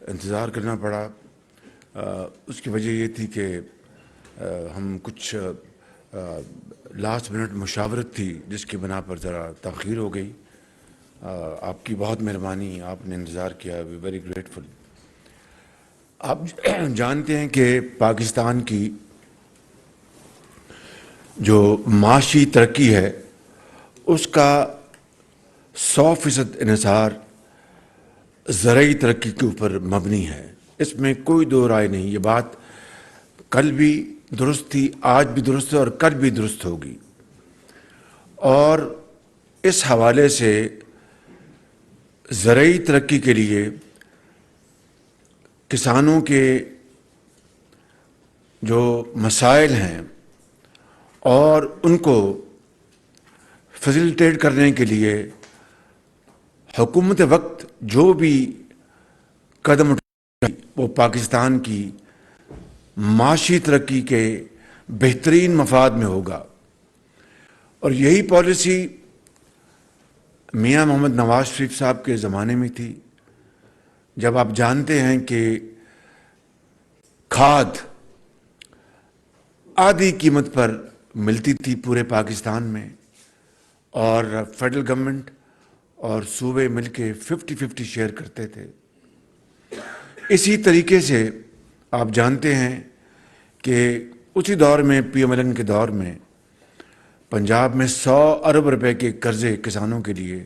انتظار کرنا پڑا. اس کی وجہ یہ تھی کہ ہم کچھ لاسٹ منٹ مشاورت تھی جس کی بنا پر ذرا تاخیر ہو گئی. آپ کی بہت مہربانی, آپ نے انتظار کیا, وی ویری گریٹفل. آپ جانتے ہیں کہ پاکستان کی جو معاشی ترقی ہے اس کا 100% انحصار زرعی ترقی کے اوپر مبنی ہے. اس میں کوئی دو رائے نہیں. یہ بات کل بھی درست تھی, آج بھی درست ہے اور کل بھی درست ہوگی. اور اس حوالے سے زرعی ترقی کے لیے کسانوں کے جو مسائل ہیں اور ان کو فیسیلیٹیٹ کرنے کے لیے حکومت وقت جو بھی قدم اٹھائے وہ پاکستان کی معاشی ترقی کے بہترین مفاد میں ہوگا. اور یہی پالیسی میاں محمد نواز شریف صاحب کے زمانے میں تھی, جب آپ جانتے ہیں کہ کھاد آدھی قیمت پر ملتی تھی پورے پاکستان میں, اور فیڈرل گورنمنٹ اور صوبے مل کے 50-50 شیئر کرتے تھے. اسی طریقے سے آپ جانتے ہیں کہ اسی دور میں پی ایم ایل این کے دور میں پنجاب میں 100 ارب روپے کے قرضے کسانوں کے لیے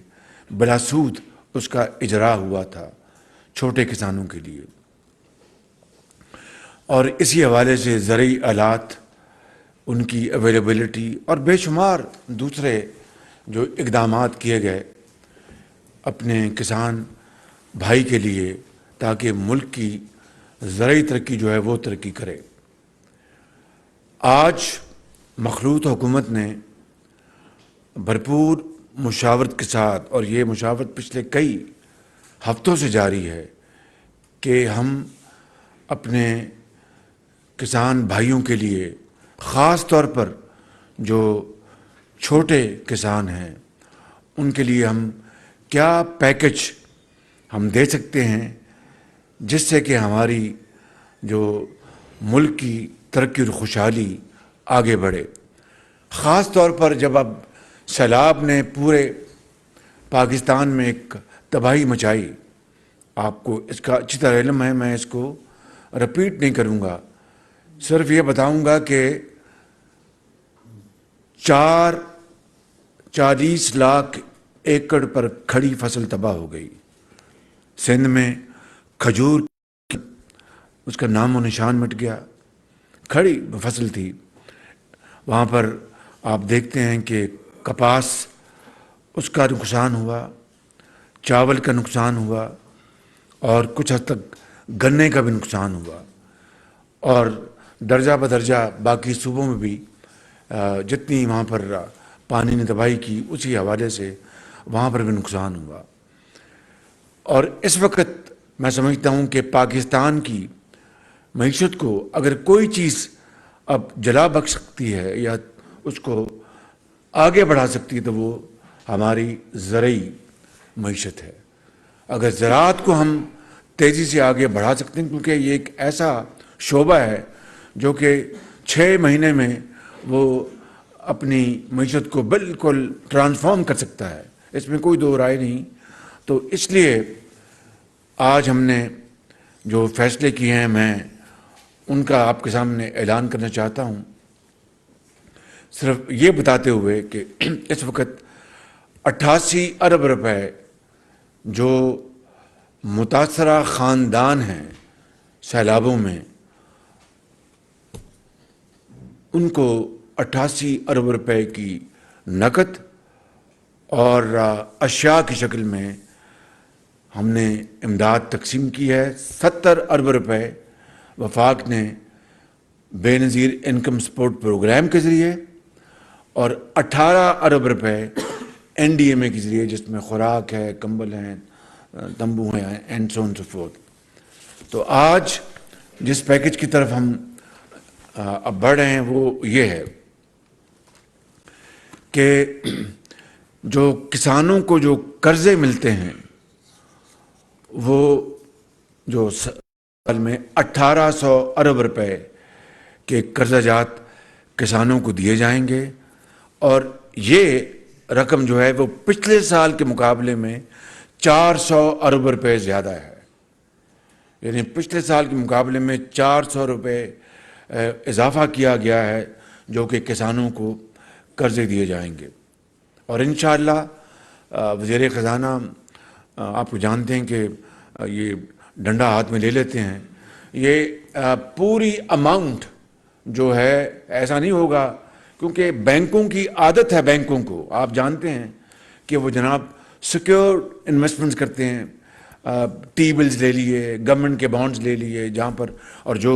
بلا سود اس کا اجرا ہوا تھا چھوٹے کسانوں کے لیے. اور اسی حوالے سے زرعی آلات, ان کی اویلیبلٹی اور بے شمار دوسرے جو اقدامات کیے گئے اپنے کسان بھائی کے لیے تاکہ ملک کی زرعی ترقی جو ہے وہ ترقی کرے. آج مخلوط حکومت نے بھرپور مشاورت کے ساتھ, اور یہ مشاورت پچھلے کئی ہفتوں سے جاری ہے, کہ ہم اپنے کسان بھائیوں کے لیے خاص طور پر جو چھوٹے کسان ہیں ان کے لیے ہم کیا پیکج ہم دے سکتے ہیں جس سے کہ ہماری جو ملک کی ترقی اور خوشحالی آگے بڑھے. خاص طور پر جب اب سیلاب نے پورے پاکستان میں ایک تباہی مچائی, آپ کو اس کا اچھی طرح علم ہے, میں اس کو رپیٹ نہیں کروں گا, صرف یہ بتاؤں گا کہ 40 لاکھ ایکڑ پر کھڑی فصل تباہ ہو گئی. سندھ میں کھجور اس کا نام و نشان مٹ گیا, کھڑی فصل تھی. وہاں پر آپ دیکھتے ہیں کہ کپاس اس کا نقصان ہوا, چاول کا نقصان ہوا, اور کچھ حد تک گنے کا بھی نقصان ہوا. اور درجہ بدرجہ باقی صوبوں میں بھی جتنی وہاں پر پانی نے تباہی کی اسی حوالے سے وہاں پر بھی نقصان ہوا. اور اس وقت میں سمجھتا ہوں کہ پاکستان کی معیشت کو اگر کوئی چیز اب جلا بخش سکتی ہے یا اس کو آگے بڑھا سکتی ہے تو وہ ہماری زرعی معیشت ہے. اگر زراعت کو ہم تیزی سے آگے بڑھا سکتے ہیں, کیونکہ یہ ایک ایسا شعبہ ہے جو کہ 6 مہینے میں وہ اپنی معیشت کو بالکل ٹرانسفارم کر سکتا ہے, اس میں کوئی دو رائے نہیں. تو اس لیے آج ہم نے جو فیصلے کیے ہیں میں ان کا آپ کے سامنے اعلان کرنا چاہتا ہوں, صرف یہ بتاتے ہوئے کہ اس وقت 88 ارب روپے جو متاثرہ خاندان ہیں سیلابوں میں, ان کو 88 ارب روپے کی نقد اور اشیاء کی شکل میں ہم نے امداد تقسیم کی ہے. 70 ارب روپے وفاق نے بے نظیر انکم سپورٹ پروگرام کے ذریعے, اور 18 ارب روپے این ڈی ایم اے کے ذریعے, جس میں خوراک ہے, کمبل ہیں, تمبو ہیں, and so on so forth. تو آج جس پیکج کی طرف ہم اب بڑھ رہے ہیں وہ یہ ہے کہ جو کسانوں کو جو قرضے ملتے ہیں وہ جو سال میں 1800 ارب روپے کے قرضہ جات کسانوں کو دیے جائیں گے، اور یہ رقم جو ہے وہ پچھلے سال کے مقابلے میں 400 ارب روپے زیادہ ہے، یعنی پچھلے سال کے مقابلے میں 400 روپے اضافہ کیا گیا ہے جو کہ کسانوں کو قرضے دیے جائیں گے۔ اور انشاءاللہ وزیر خزانہ آپ کو جانتے ہیں کہ یہ ڈنڈا ہاتھ میں لے لیتے ہیں، یہ پوری اماؤنٹ جو ہے ایسا نہیں ہوگا، کیونکہ بینکوں کی عادت ہے، بینکوں کو آپ جانتے ہیں کہ وہ جناب سیکیور انویسٹمنٹس کرتے ہیں، ٹی بلز لے لیے، گورنمنٹ کے بانڈز لے لیے جہاں پر، اور جو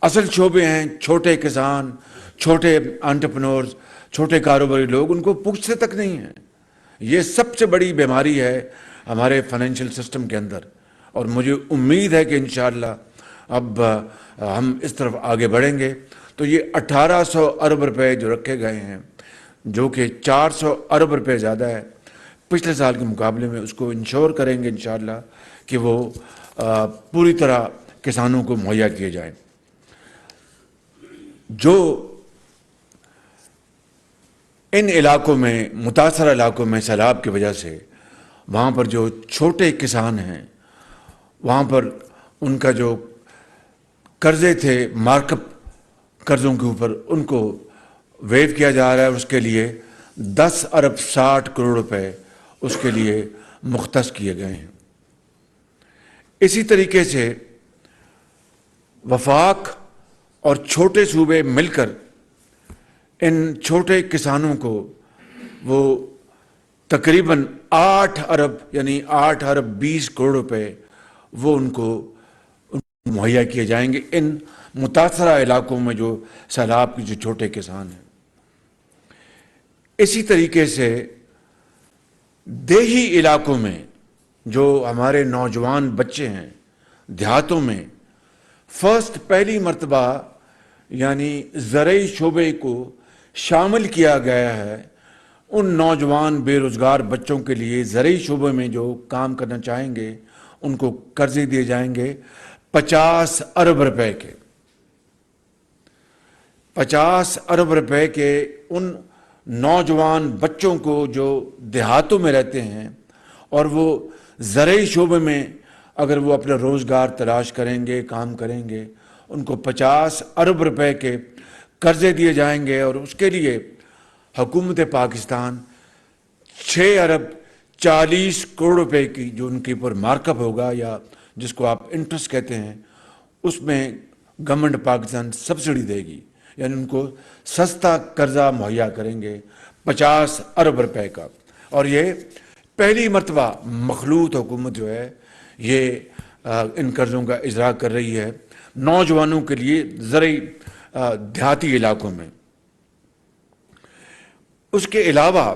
اصل شعبے ہیں چھوٹے کسان، چھوٹے انٹرپرینورز، چھوٹے کاروباری لوگ، ان کو پوچھتے تک نہیں ہیں۔ یہ سب سے بڑی بیماری ہے ہمارے فائنینشیل سسٹم کے اندر، اور مجھے امید ہے کہ انشاءاللہ اب ہم اس طرف آگے بڑھیں گے۔ تو یہ 1800 ارب روپے جو رکھے گئے ہیں، جو کہ 400 ارب روپے زیادہ ہے پچھلے سال کے مقابلے میں، اس کو انشور کریں گے انشاءاللہ کہ وہ پوری طرح کسانوں کو مہیا کیے جائیں۔ جو ان علاقوں میں، متاثرہ علاقوں میں سیلاب کی وجہ سے وہاں پر جو چھوٹے کسان ہیں، وہاں پر ان کا جو قرضے تھے مارک اپ قرضوں کے اوپر، ان کو ویو کیا جا رہا ہے، اس کے لیے 10 ارب 60 کروڑ روپے اس کے لیے مختص کیے گئے ہیں۔ اسی طریقے سے وفاق اور چھوٹے صوبے مل کر ان چھوٹے کسانوں کو وہ تقریباً 8 ارب یعنی 8 ارب 20 کروڑ روپے وہ ان کو مہیا کیے جائیں گے ان متاثرہ علاقوں میں جو سیلاب کے جو چھوٹے کسان ہیں۔ اسی طریقے سے دیہی علاقوں میں جو ہمارے نوجوان بچے ہیں، دیہاتوں میں پہلی مرتبہ یعنی زرعی شعبے کو شامل کیا گیا ہے۔ ان نوجوان بے روزگار بچوں کے لیے زرعی شعبے میں جو کام کرنا چاہیں گے ان کو قرضے دیے جائیں گے 50 ارب روپے کے، 50 ارب روپے کے ان نوجوان بچوں کو جو دیہاتوں میں رہتے ہیں اور وہ زرعی شعبے میں اگر وہ اپنا روزگار تلاش کریں گے، کام کریں گے، ان کو 50 ارب روپے کے قرضے دیے جائیں گے، اور اس کے لیے حکومت پاکستان 6 ارب 40 کروڑ روپے کی جو ان کے اوپر مارک اپ ہوگا، یا جس کو آپ انٹرسٹ کہتے ہیں، اس میں گورنمنٹ پاکستان سبسڈی دے گی، یعنی ان کو سستا قرضہ مہیا کریں گے 50 ارب روپے کا۔ اور یہ پہلی مرتبہ مخلوط حکومت جو ہے یہ ان قرضوں کا اجرا کر رہی ہے نوجوانوں کے لیے زرعی دیہاتی علاقوں میں۔ اس کے علاوہ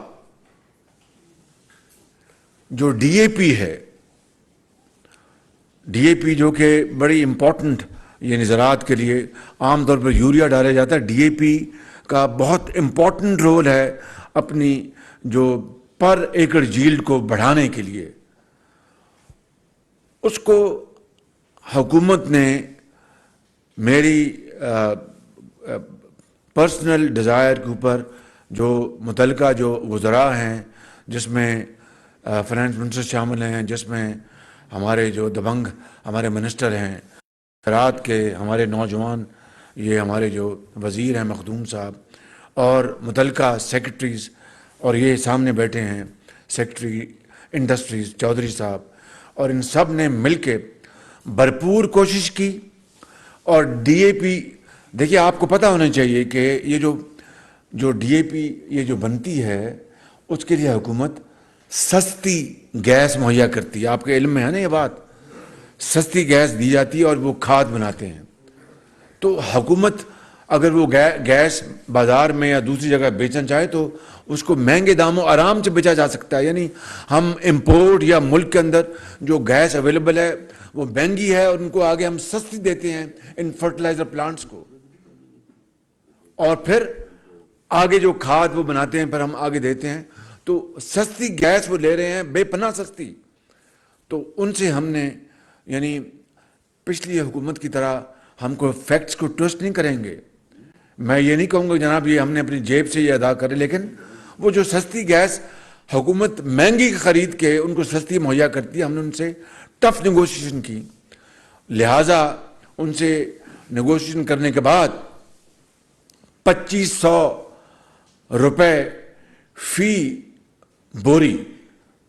جو ڈی اے پی ہے، ڈی اے پی جو کہ بڑی امپورٹنٹ یعنی زراعت کے لیے عام طور پر یوریا ڈالا جاتا ہے، ڈی اے پی کا بہت امپورٹنٹ رول ہے اپنی جو پر ایکڑ جیلڈ کو بڑھانے کے لیے۔ اس کو حکومت نے میری پرسنل ڈیزائر کے اوپر جو متعلقہ جو وزراء ہیں، جس میں فائنانس منسٹر شامل ہیں، جس میں ہمارے جو دبنگ ہمارے منسٹر ہیں، زراعت کے ہمارے نوجوان، یہ ہمارے جو وزیر ہیں مخدوم صاحب، اور متعلقہ سیکرٹریز، اور یہ سامنے بیٹھے ہیں سیکرٹری انڈسٹریز چودھری صاحب، اور ان سب نے مل کے بھرپور کوشش کی۔ اور ڈی اے پی دیکھیے، آپ کو پتہ ہونا چاہیے کہ یہ جو ڈی اے پی یہ جو بنتی ہے، اس کے لیے حکومت سستی گیس مہیا کرتی ہے۔ آپ کے علم میں ہے نا یہ بات، سستی گیس دی جاتی ہے اور وہ کھاد بناتے ہیں۔ تو حکومت اگر وہ گیس بازار میں یا دوسری جگہ بیچنا چاہے تو اس کو مہنگے داموں آرام سے بیچا جا سکتا ہے، یعنی ہم امپورٹ یا ملک کے اندر جو گیس اویلیبل ہے وہ مہنگی ہے، اور ان کو آگے ہم سستی دیتے ہیں ان فرٹیلائزر پلانٹس کو، اور پھر آگے جو کھاد وہ بناتے ہیں پھر ہم آگے دیتے ہیں۔ تو سستی گیس وہ لے رہے ہیں، بے پناہ سستی۔ تو ان سے ہم نے یعنی پچھلی حکومت کی طرح ہم کو فیکٹس کو ٹوسٹ نہیں کریں گے. میں یہ نہیں کہوں گا جناب یہ ہم نے اپنی جیب سے یہ ادا کرے, لیکن وہ جو سستی گیس حکومت مہنگی خرید کے ان کو سستی مہیا کرتی ہے, ہم نے ان سے ٹف نیگوشیشن کی. لہٰذا ان سے نیگوشیشن کرنے کے بعد 2500 روپے فی بوری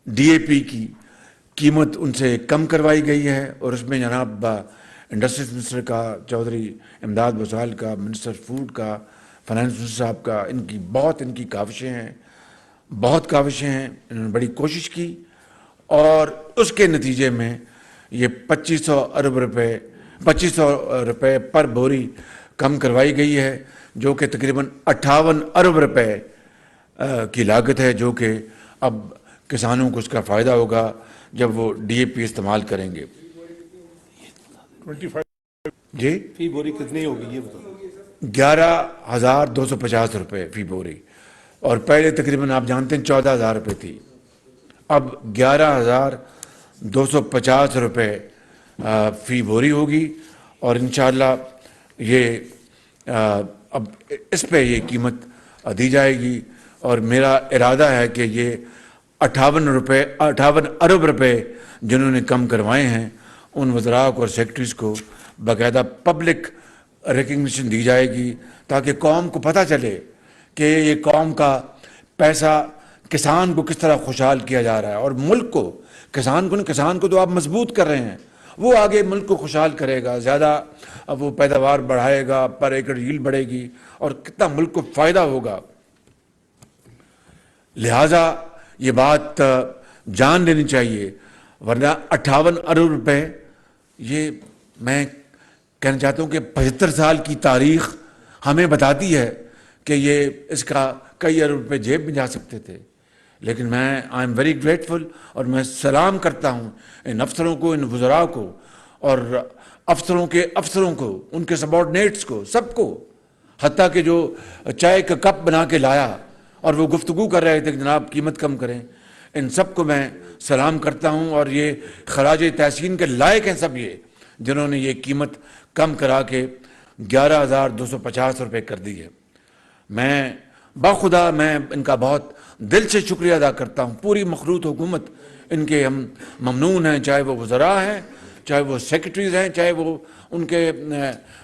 ڈی اے پی کی قیمت ان سے کم کروائی گئی ہے. اور اس میں جناب انڈسٹریز منسٹر کا, چودھری امداد وسائل کا, منسٹر فوڈ کا, فائنانس منسٹر صاحب کا, ان کی کاوشیں ہیں, بہت کاوشیں ہیں. انہوں نے بڑی کوشش کی اور اس کے نتیجے میں یہ 2500 روپے پر بوری کم کروائی گئی ہے, جو کہ تقریباً 58 ارب روپے کی لاگت ہے, جو کہ اب کسانوں کو اس کا فائدہ ہوگا جب وہ ڈی اے پی استعمال کریں گے. 25 جی فی بوری کتنی ہوگی یہ بتاؤ. 11,250 روپے فی بوری, اور پہلے تقریباً آپ جانتے ہیں 14,000 روپے تھی, اب 11,250 روپے فی بوری ہوگی. اور انشاءاللہ یہ اب اس پہ یہ قیمت دی جائے گی. اور میرا ارادہ ہے کہ یہ 58 ارب روپے جنہوں نے کم کروائے ہیں ان وزراء کو اور سیکٹریز کو باقاعدہ پبلک ریکگنیشن دی جائے گی, تاکہ قوم کو پتہ چلے کہ یہ قوم کا پیسہ کسان کو کس طرح خوشحال کیا جا رہا ہے. اور ملک کو, کسان کو تو آپ مضبوط کر رہے ہیں, وہ آگے ملک کو خوشحال کرے گا, زیادہ اب وہ پیداوار بڑھائے گا, پر ایکڑ ییلڈ بڑھے گی, اور کتنا ملک کو فائدہ ہوگا. لہٰذا یہ بات جان لینی چاہیے, ورنہ 58 ارب روپے, یہ میں کہنا چاہتا ہوں کہ 75 سال کی تاریخ ہمیں بتاتی ہے کہ یہ اس کا کئی ارب روپے جیب میں جا سکتے تھے. لیکن میں آئی ایم ویری گریٹفل, اور میں سلام کرتا ہوں ان افسروں کو, ان وزراء کو, اور افسروں کے افسروں کو, ان کے سبارڈینیٹس کو, سب کو, حتیٰ کہ جو چائے کا کپ بنا کے لایا اور وہ گفتگو کر رہے تھے کہ جناب قیمت کم کریں, ان سب کو میں سلام کرتا ہوں. اور یہ خراج تحسین کے لائق ہیں سب یہ, جنہوں نے یہ قیمت کم کرا کے 11,250 روپے کر دی ہے. میں باخدا میں ان کا بہت دل سے شکریہ ادا کرتا ہوں. پوری مخلوط حکومت ان کے ہم ممنون ہیں, چاہے وہ وزراء ہیں, چاہے وہ سیکرٹریز ہیں, چاہے وہ ان کے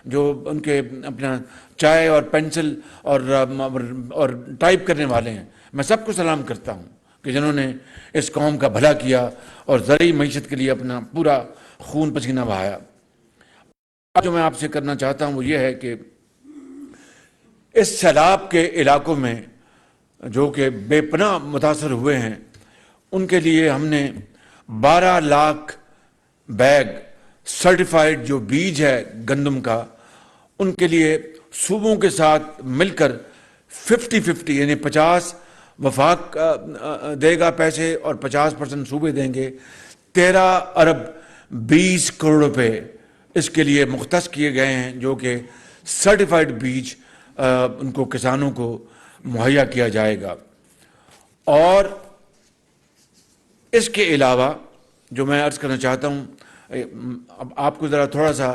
جو ان کے اپنا چائے اور پینسل اور ٹائپ کرنے والے ہیں. میں سب کو سلام کرتا ہوں کہ جنہوں نے اس قوم کا بھلا کیا اور زرعی معیشت کے لیے اپنا پورا خون پسینہ بہایا. جو میں آپ سے کرنا چاہتا ہوں وہ یہ ہے کہ اس سیلاب کے علاقوں میں جو کہ بے پناہ متاثر ہوئے ہیں, ان کے لیے ہم نے 12 لاکھ بیگ سرٹیفائیڈ جو بیج ہے گندم کا, ان کے لیے صوبوں کے ساتھ مل کر 50-50 یعنی 50 وفاق دے گا پیسے اور 50% صوبے دیں گے, 13 ارب 20 کروڑ روپے اس کے لیے مختص کیے گئے ہیں, جو کہ سرٹیفائیڈ بیج ان کو کسانوں کو مہیا کیا جائے گا. اور اس کے علاوہ جو میں عرض کرنا چاہتا ہوں, اب آپ کو ذرا تھوڑا سا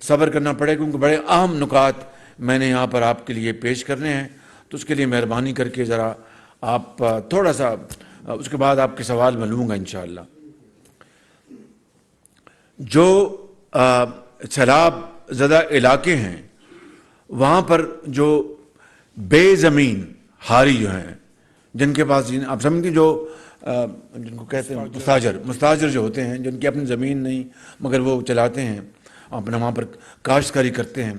صبر کرنا پڑے گا کیونکہ بڑے اہم نکات میں نے یہاں پر آپ کے لیے پیش کرنے ہیں, تو اس کے لیے مہربانی کر کے ذرا آپ تھوڑا سا, اس کے بعد آپ کے سوال میں لوں گا انشاءاللہ. جو سیلاب زدہ علاقے ہیں وہاں پر جو بے زمین ہاری جو ہیں, جن کے پاس آپ سمجھتے جو جن کو کہتے ہیں مستاجر جو ہوتے ہیں, جن کی اپنی زمین نہیں مگر وہ چلاتے ہیں اپنا وہاں پر کاشتکاری کرتے ہیں,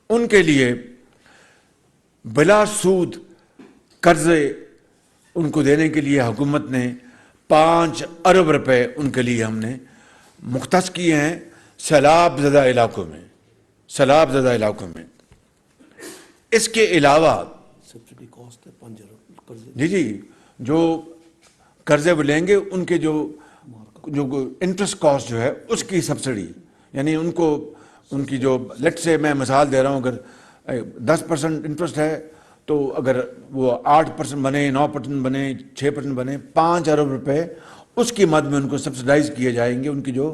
ان کے لیے بلا سود قرضے ان کو دینے کے لیے حکومت نے 5 ارب روپے ان کے لیے ہم نے مختص کیے ہیں سیلاب زدہ علاقوں میں. اس کے علاوہ سبسڈی کاسٹ ہے 5 ارب قرضے, جی جو قرضے وہ لیں گے ان کے جو انٹرسٹ کاسٹ جو ہے اس کی سبسڈی, یعنی ان کو ان کی جو لیٹ سے میں مثال دے رہا ہوں, اگر 10% انٹرسٹ ہے تو اگر وہ 8% بنے, 9% بنے, 6% بنے, 5 ارب روپے اس کی مد میں ان کو سبسڈائز کیے جائیں گے, ان کی جو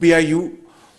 PIU,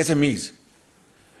SMEs,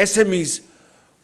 SMEs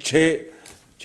6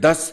10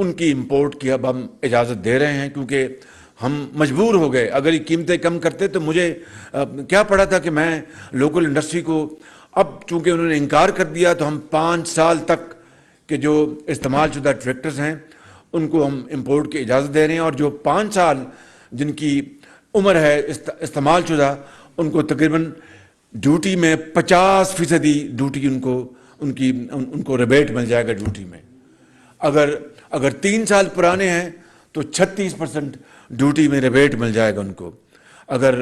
ان کی امپورٹ کی اب ہم اجازت دے رہے ہیں، کیونکہ ہم مجبور ہو گئے. اگر یہ قیمتیں کم کرتے تو مجھے کیا پڑا تھا کہ میں لوکل انڈسٹری کو، اب چونکہ انہوں نے انکار کر دیا تو ہم 5 سال تک کہ جو استعمال شدہ ٹریکٹرز ہیں ان کو ہم امپورٹ کی اجازت دے رہے ہیں، اور جو 5 سال جن کی عمر ہے استعمال شدہ ان کو تقریباً ڈیوٹی میں 50% ڈیوٹی ان کو ریبیٹ مل جائے گا ڈیوٹی میں. اگر 3 سال پرانے ہیں تو 36% ڈیوٹی میں ریبیٹ مل جائے گا ان کو. اگر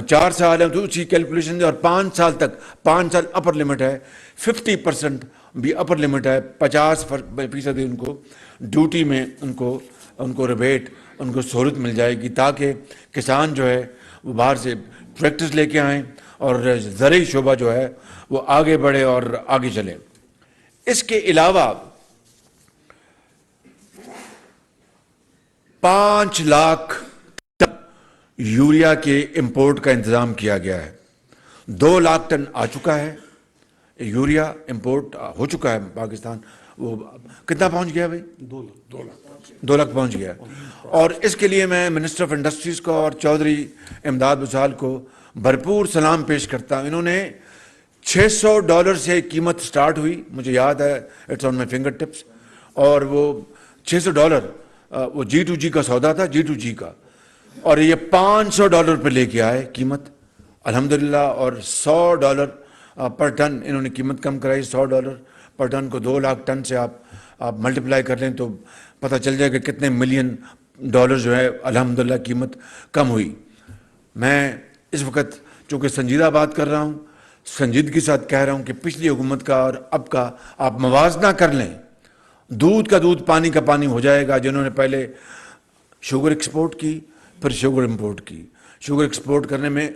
4 سال ہے تو اسی کیلکولیشن ہے، اور 5 سال تک 5 سال اپر لمٹ ہے، 50% بھی اپر لمٹ ہے، 50% ان کو ڈیوٹی میں ان کو ریبیٹ، ان کو سہولت مل جائے گی، تاکہ کسان جو ہے وہ باہر سے ٹریکٹرز لے کے آئیں اور زرعی شعبہ جو ہے وہ آگے بڑھے اور آگے چلے. اس کے علاوہ 5 لاکھ ٹن یوریا کے امپورٹ کا انتظام کیا گیا ہے. 2 لاکھ ٹن آ چکا ہے، یوریا امپورٹ ہو چکا ہے پاکستان. وہ کتنا پہنچ گیا بھائی؟ 2 لاکھ پہنچ گیا. اور اس کے لیے میں منسٹر آف انڈسٹریز کو اور چودھری امداد بسال کو بھرپور سلام پیش کرتا ہوں. انہوں نے $600 سے قیمت سٹارٹ ہوئی، مجھے یاد ہے، it's on my finger tips, اور وہ $600 وہ G2G کا سودا تھا، G2G کا، اور یہ $500 پہ لے کے آئے قیمت الحمدللہ. اور $100 پر ٹن انہوں نے قیمت کم کرائی. $100 پر ٹن کو 2 لاکھ ٹن سے آپ ملٹیپلائی کر لیں تو پتہ چل جائے کہ کتنے ملین ڈالر جو ہے الحمدللہ قیمت کم ہوئی. میں اس وقت چونکہ سنجیدہ بات کر رہا ہوں، سنجیدگی کے ساتھ کہہ رہا ہوں کہ پچھلی حکومت کا اور اب کا آپ موازنہ کر لیں. دودھ کا دودھ، پانی کا پانی ہو جائے گا. جنہوں نے پہلے شوگر ایکسپورٹ کی، پھر شوگر امپورٹ کی. شوگر ایکسپورٹ کرنے میں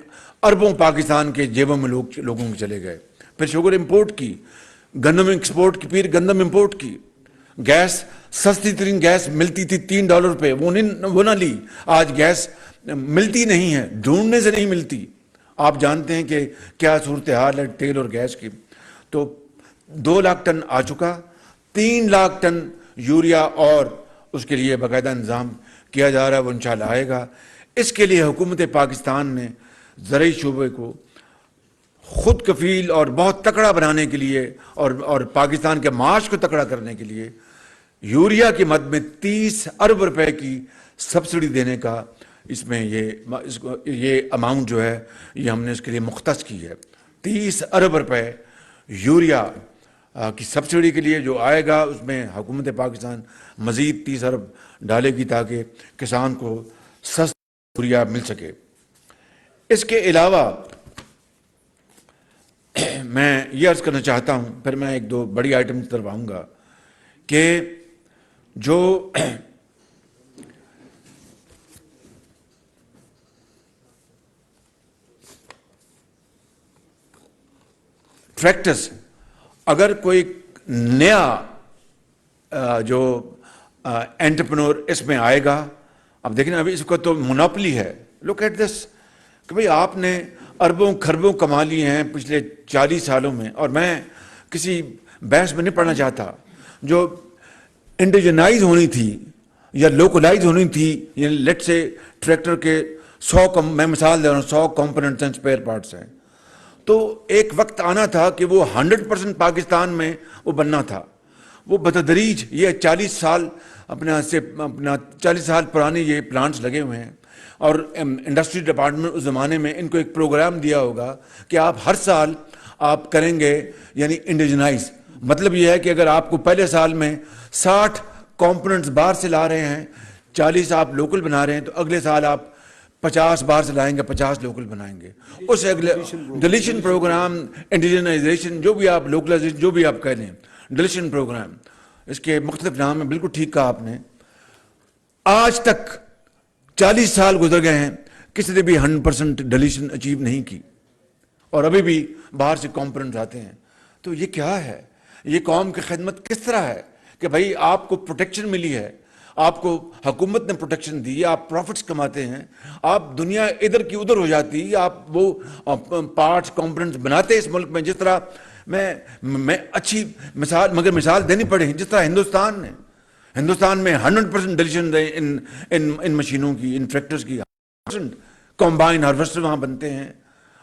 اربوں پاکستان کے جیبوں میں لوگوں کے چلے گئے. پھر شوگر امپورٹ کی، گندم ایکسپورٹ کی، پھر گندم امپورٹ کی. گیس، سستی ترین گیس ملتی تھی $3 پہ، وہ نہ لی. آج گیس ملتی نہیں ہے، ڈھونڈنے سے نہیں ملتی. آپ جانتے ہیں کہ کیا صورتحال ہے تیل اور گیس کی. تو 2 لاکھ ٹن آ چکا. 3 لاکھ ٹن یوریا اور اس کے لیے باقاعدہ انتظام کیا جا رہا ہے، وہ انشاءاللہ آئے گا. اس کے لیے حکومت پاکستان نے زرعی شعبے کو خود کفیل اور بہت تکڑا بنانے کے لیے اور پاکستان کے معاش کو تکڑا کرنے کے لیے یوریا کی مد میں 30 ارب روپے کی سبسڈی دینے کا اس میں یہ اماؤنٹ جو ہے یہ ہم نے اس کے لیے مختص کی ہے. 30 ارب روپے یوریا کی سبسڈی کے لیے جو آئے گا، اس میں حکومت پاکستان مزید 30 ارب ڈالے گی تاکہ کسان کو سستا یوریا مل سکے. اس کے علاوہ میں یہ عرض کرنا چاہتا ہوں، پھر میں 1-2 بڑی آئٹم کی طرف آؤں گا، کہ جو ٹریکٹرز، اگر کوئی نیا جو انٹرپرنور اس میں آئے گا، اب دیکھیں ابھی اس کو تو مونوپلی ہے. لک ایٹ دس کہ بھئی آپ نے اربوں کھربوں کما لیے ہیں پچھلے 40 سالوں میں، اور میں کسی بحث میں نہیں پڑھنا چاہتا. جو انڈیجنائز ہونی تھی یا لوکلائز ہونی تھی، یعنی لیٹ سے ٹریکٹر کے 100 میں مثال دے رہا ہوں، 100 کمپوننٹس ہیں، اسپیئر پارٹس ہیں، تو ایک وقت آنا تھا کہ وہ 100% پاکستان میں وہ بننا تھا. وہ بتدریج یہ 40 سال اپنا 40 سال پرانے یہ پلانٹس لگے ہوئے ہیں، اور انڈسٹری ڈپارٹمنٹ اس زمانے میں ان کو ایک پروگرام دیا ہوگا کہ آپ ہر سال آپ کریں گے، یعنی انڈیجنائز. مطلب یہ ہے کہ اگر آپ کو پہلے سال میں 60 کمپوننٹس باہر سے لا رہے ہیں، 40 آپ لوکل بنا رہے ہیں، تو اگلے سال آپ 50 باہر سے لائیں گے، 50 لوکل بنائیں گے. اس اگلے ڈلیشن پروگرام، انڈیجنائزیشن، جو بھی آپ لوکلائزیشن جو بھی آپ کہہ لیں، ڈلیشن پروگرام، اس کے مختلف نام ہیں. بالکل ٹھیک کہا آپ نے. آج تک 40 سال گزر گئے ہیں، کسی نے بھی 100% ڈلیشن اچیو نہیں کی، اور ابھی بھی باہر سے کمپوننٹس آتے ہیں. تو یہ کیا ہے؟ یہ قوم کی خدمت کس طرح ہے کہ بھائی آپ کو پروٹیکشن ملی ہے، آپ کو حکومت نے پروٹیکشن دی، آپ پروفٹس کماتے ہیں، آپ دنیا ادھر کی ادھر ہو جاتی، آپ وہ پارٹس کمپوننٹس بناتے اس ملک میں. جس طرح میں اچھی مثال، مگر مثال دینی پڑے، جس طرح ہندوستان میں 100% ڈلیشن ان مشینوں کی، ان ٹریکٹرز کی 100%. کمبائن ہارویسٹر وہاں بنتے ہیں،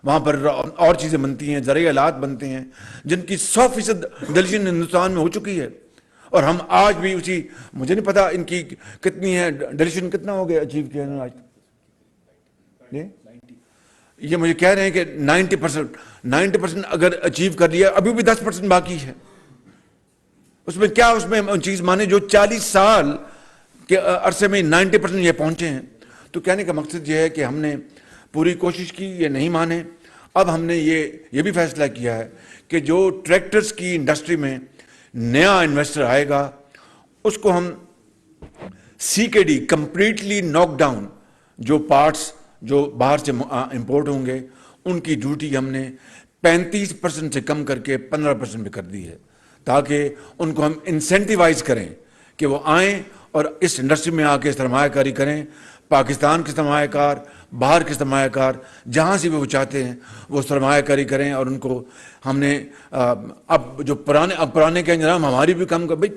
وہاں پر اور چیزیں بنتی ہیں، زرعی آلات بنتے ہیں جن کی 100% ڈلیشن ہندوستان میں ہو چکی ہے. اور ہم آج بھی اسی، مجھے نہیں پتا ان کی کتنی ہے ڈلیشن، کتنا ہو گیا اچیو کیا ہے آج. یہ مجھے کہہ رہے ہیں کہ 90% اگر اچیو کر لیا، ابھی بھی 10% باقی ہے. اس میں کیا، اس میں چیز مانے جو 40 سال کے عرصے میں 90% یہ پہنچے ہیں. تو کہنے کا مقصد یہ ہے کہ ہم نے پوری کوشش کی، یہ نہیں مانے. اب ہم نے یہ بھی فیصلہ کیا ہے کہ جو ٹریکٹرز کی انڈسٹری میں نیا انویسٹر آئے گا اس کو ہم CKD کمپلیٹلی ناک ڈاؤن، جو پارٹس جو باہر سے امپورٹ ہوں گے ان کی ڈیوٹی ہم نے 35% سے کم کر کے 15% پہ کر دی ہے، تاکہ ان کو ہم انسینٹیوائز کریں کہ وہ آئیں اور اس انڈسٹری میں آ کے سرمایہ کاری کریں. پاکستان کے سرمایہ کار، باہر کے سرمایہ کار، جہاں سے بھی وہ چاہتے ہیں وہ سرمایہ کاری کریں. اور ان کو ہم نے اب پرانے کے انجام ہماری بھی کم کر، بھائی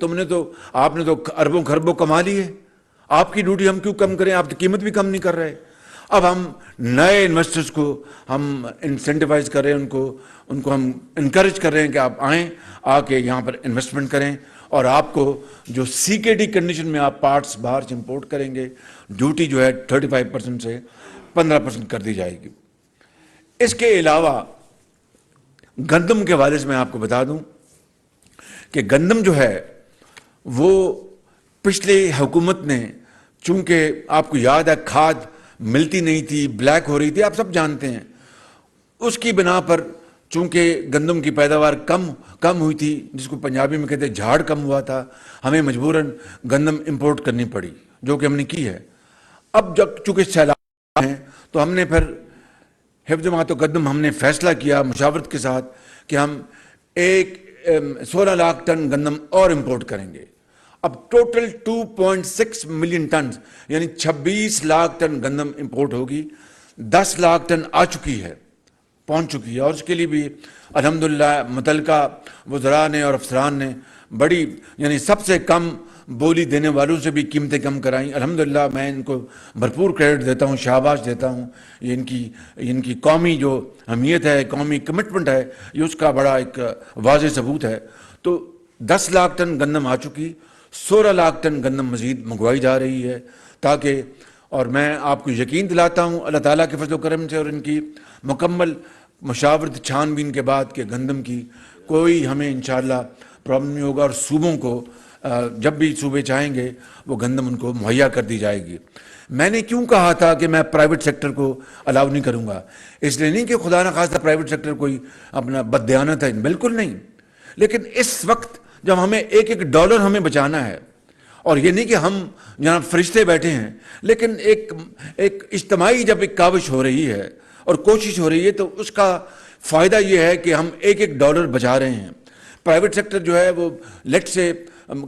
آپ نے تو اربوں خربوں کما لی ہے، آپ کی ڈیوٹی ہم کیوں کم کریں، آپ تو قیمت بھی کم نہیں کر رہے. اب ہم نئے انویسٹرز کو ہم انسینٹیوائز کر رہے ہیں، ان کو ہم انکریج کر رہے ہیں کہ آپ آئیں، آ کے یہاں پر انویسٹمنٹ کریں. اور آپ کو جو CKD کنڈیشن میں آپ پارٹس باہر سے امپورٹ کریں گے، ڈیوٹی جو ہے 35% سے 15% کر دی جائے گی. اس کے علاوہ گندم کے حوالے سے میں آپ کو بتا دوں کہ گندم جو ہے وہ پچھلے حکومت نے، چونکہ آپ کو یاد ہے کھاد ملتی نہیں تھی، بلیک ہو رہی تھی، آپ سب جانتے ہیں، اس کی بنا پر چونکہ گندم کی پیداوار کم ہوئی تھی، جس کو پنجابی میں کہتے ہیں جھاڑ کم ہوا تھا، ہمیں مجبوراً گندم امپورٹ کرنی پڑی، جو کہ ہم نے کی ہے. اب جب چونکہ سیلاب ہیں تو ہم نے پھر حفظ مات و گندم ہم نے فیصلہ کیا مشاورت کے ساتھ کہ ہم 16 لاکھ ٹن گندم اور امپورٹ کریں گے. اب ٹوٹل 2.6 ملین ٹنز یعنی 26 لاکھ ٹن گندم امپورٹ ہوگی. 10 لاکھ ٹن آ چکی ہے، پہنچ چکی ہے. اور اس کے لیے بھی الحمدللہ متعلقہ وزراء نے اور افسران نے بڑی، یعنی سب سے کم بولی دینے والوں سے بھی قیمتیں کم کرائیں. الحمدللہ میں ان کو بھرپور کریڈٹ دیتا ہوں، شاباش دیتا ہوں. یہ ان کی قومی جو اہمیت ہے، قومی کمٹمنٹ ہے، یہ اس کا بڑا ایک واضح ثبوت ہے. تو 10 لاکھ ٹن گندم آ چکی، 16 لاکھ ٹن گندم مزید منگوائی جا رہی ہے، تاکہ، اور میں آپ کو یقین دلاتا ہوں اللہ تعالیٰ کے فضل و کرم سے اور ان کی مکمل مشاورت چھان بین کے بعد کہ گندم کی کوئی ہمیں انشاءاللہ پرابلم نہیں ہوگا. اور صوبوں کو جب بھی صوبے چاہیں گے وہ گندم ان کو مہیا کر دی جائے گی. میں نے کیوں کہا تھا کہ میں پرائیویٹ سیکٹر کو الاؤ نہیں کروں گا؟ اس لیے نہیں کہ خدا نہ خواستہ پرائیویٹ سیکٹر کوئی اپنا بددیانت ہے، بالکل نہیں. لیکن اس وقت جب ہمیں ایک ڈالر ہمیں بچانا ہے، اور یہ نہیں کہ ہم جہاں فرشتے بیٹھے ہیں، لیکن ایک اجتماعی جب ایک کاوش ہو رہی ہے اور کوشش ہو رہی ہے تو اس کا فائدہ یہ ہے کہ ہم ایک ڈالر بچا رہے ہیں. پرائیویٹ سیکٹر جو ہے وہ لیٹ سے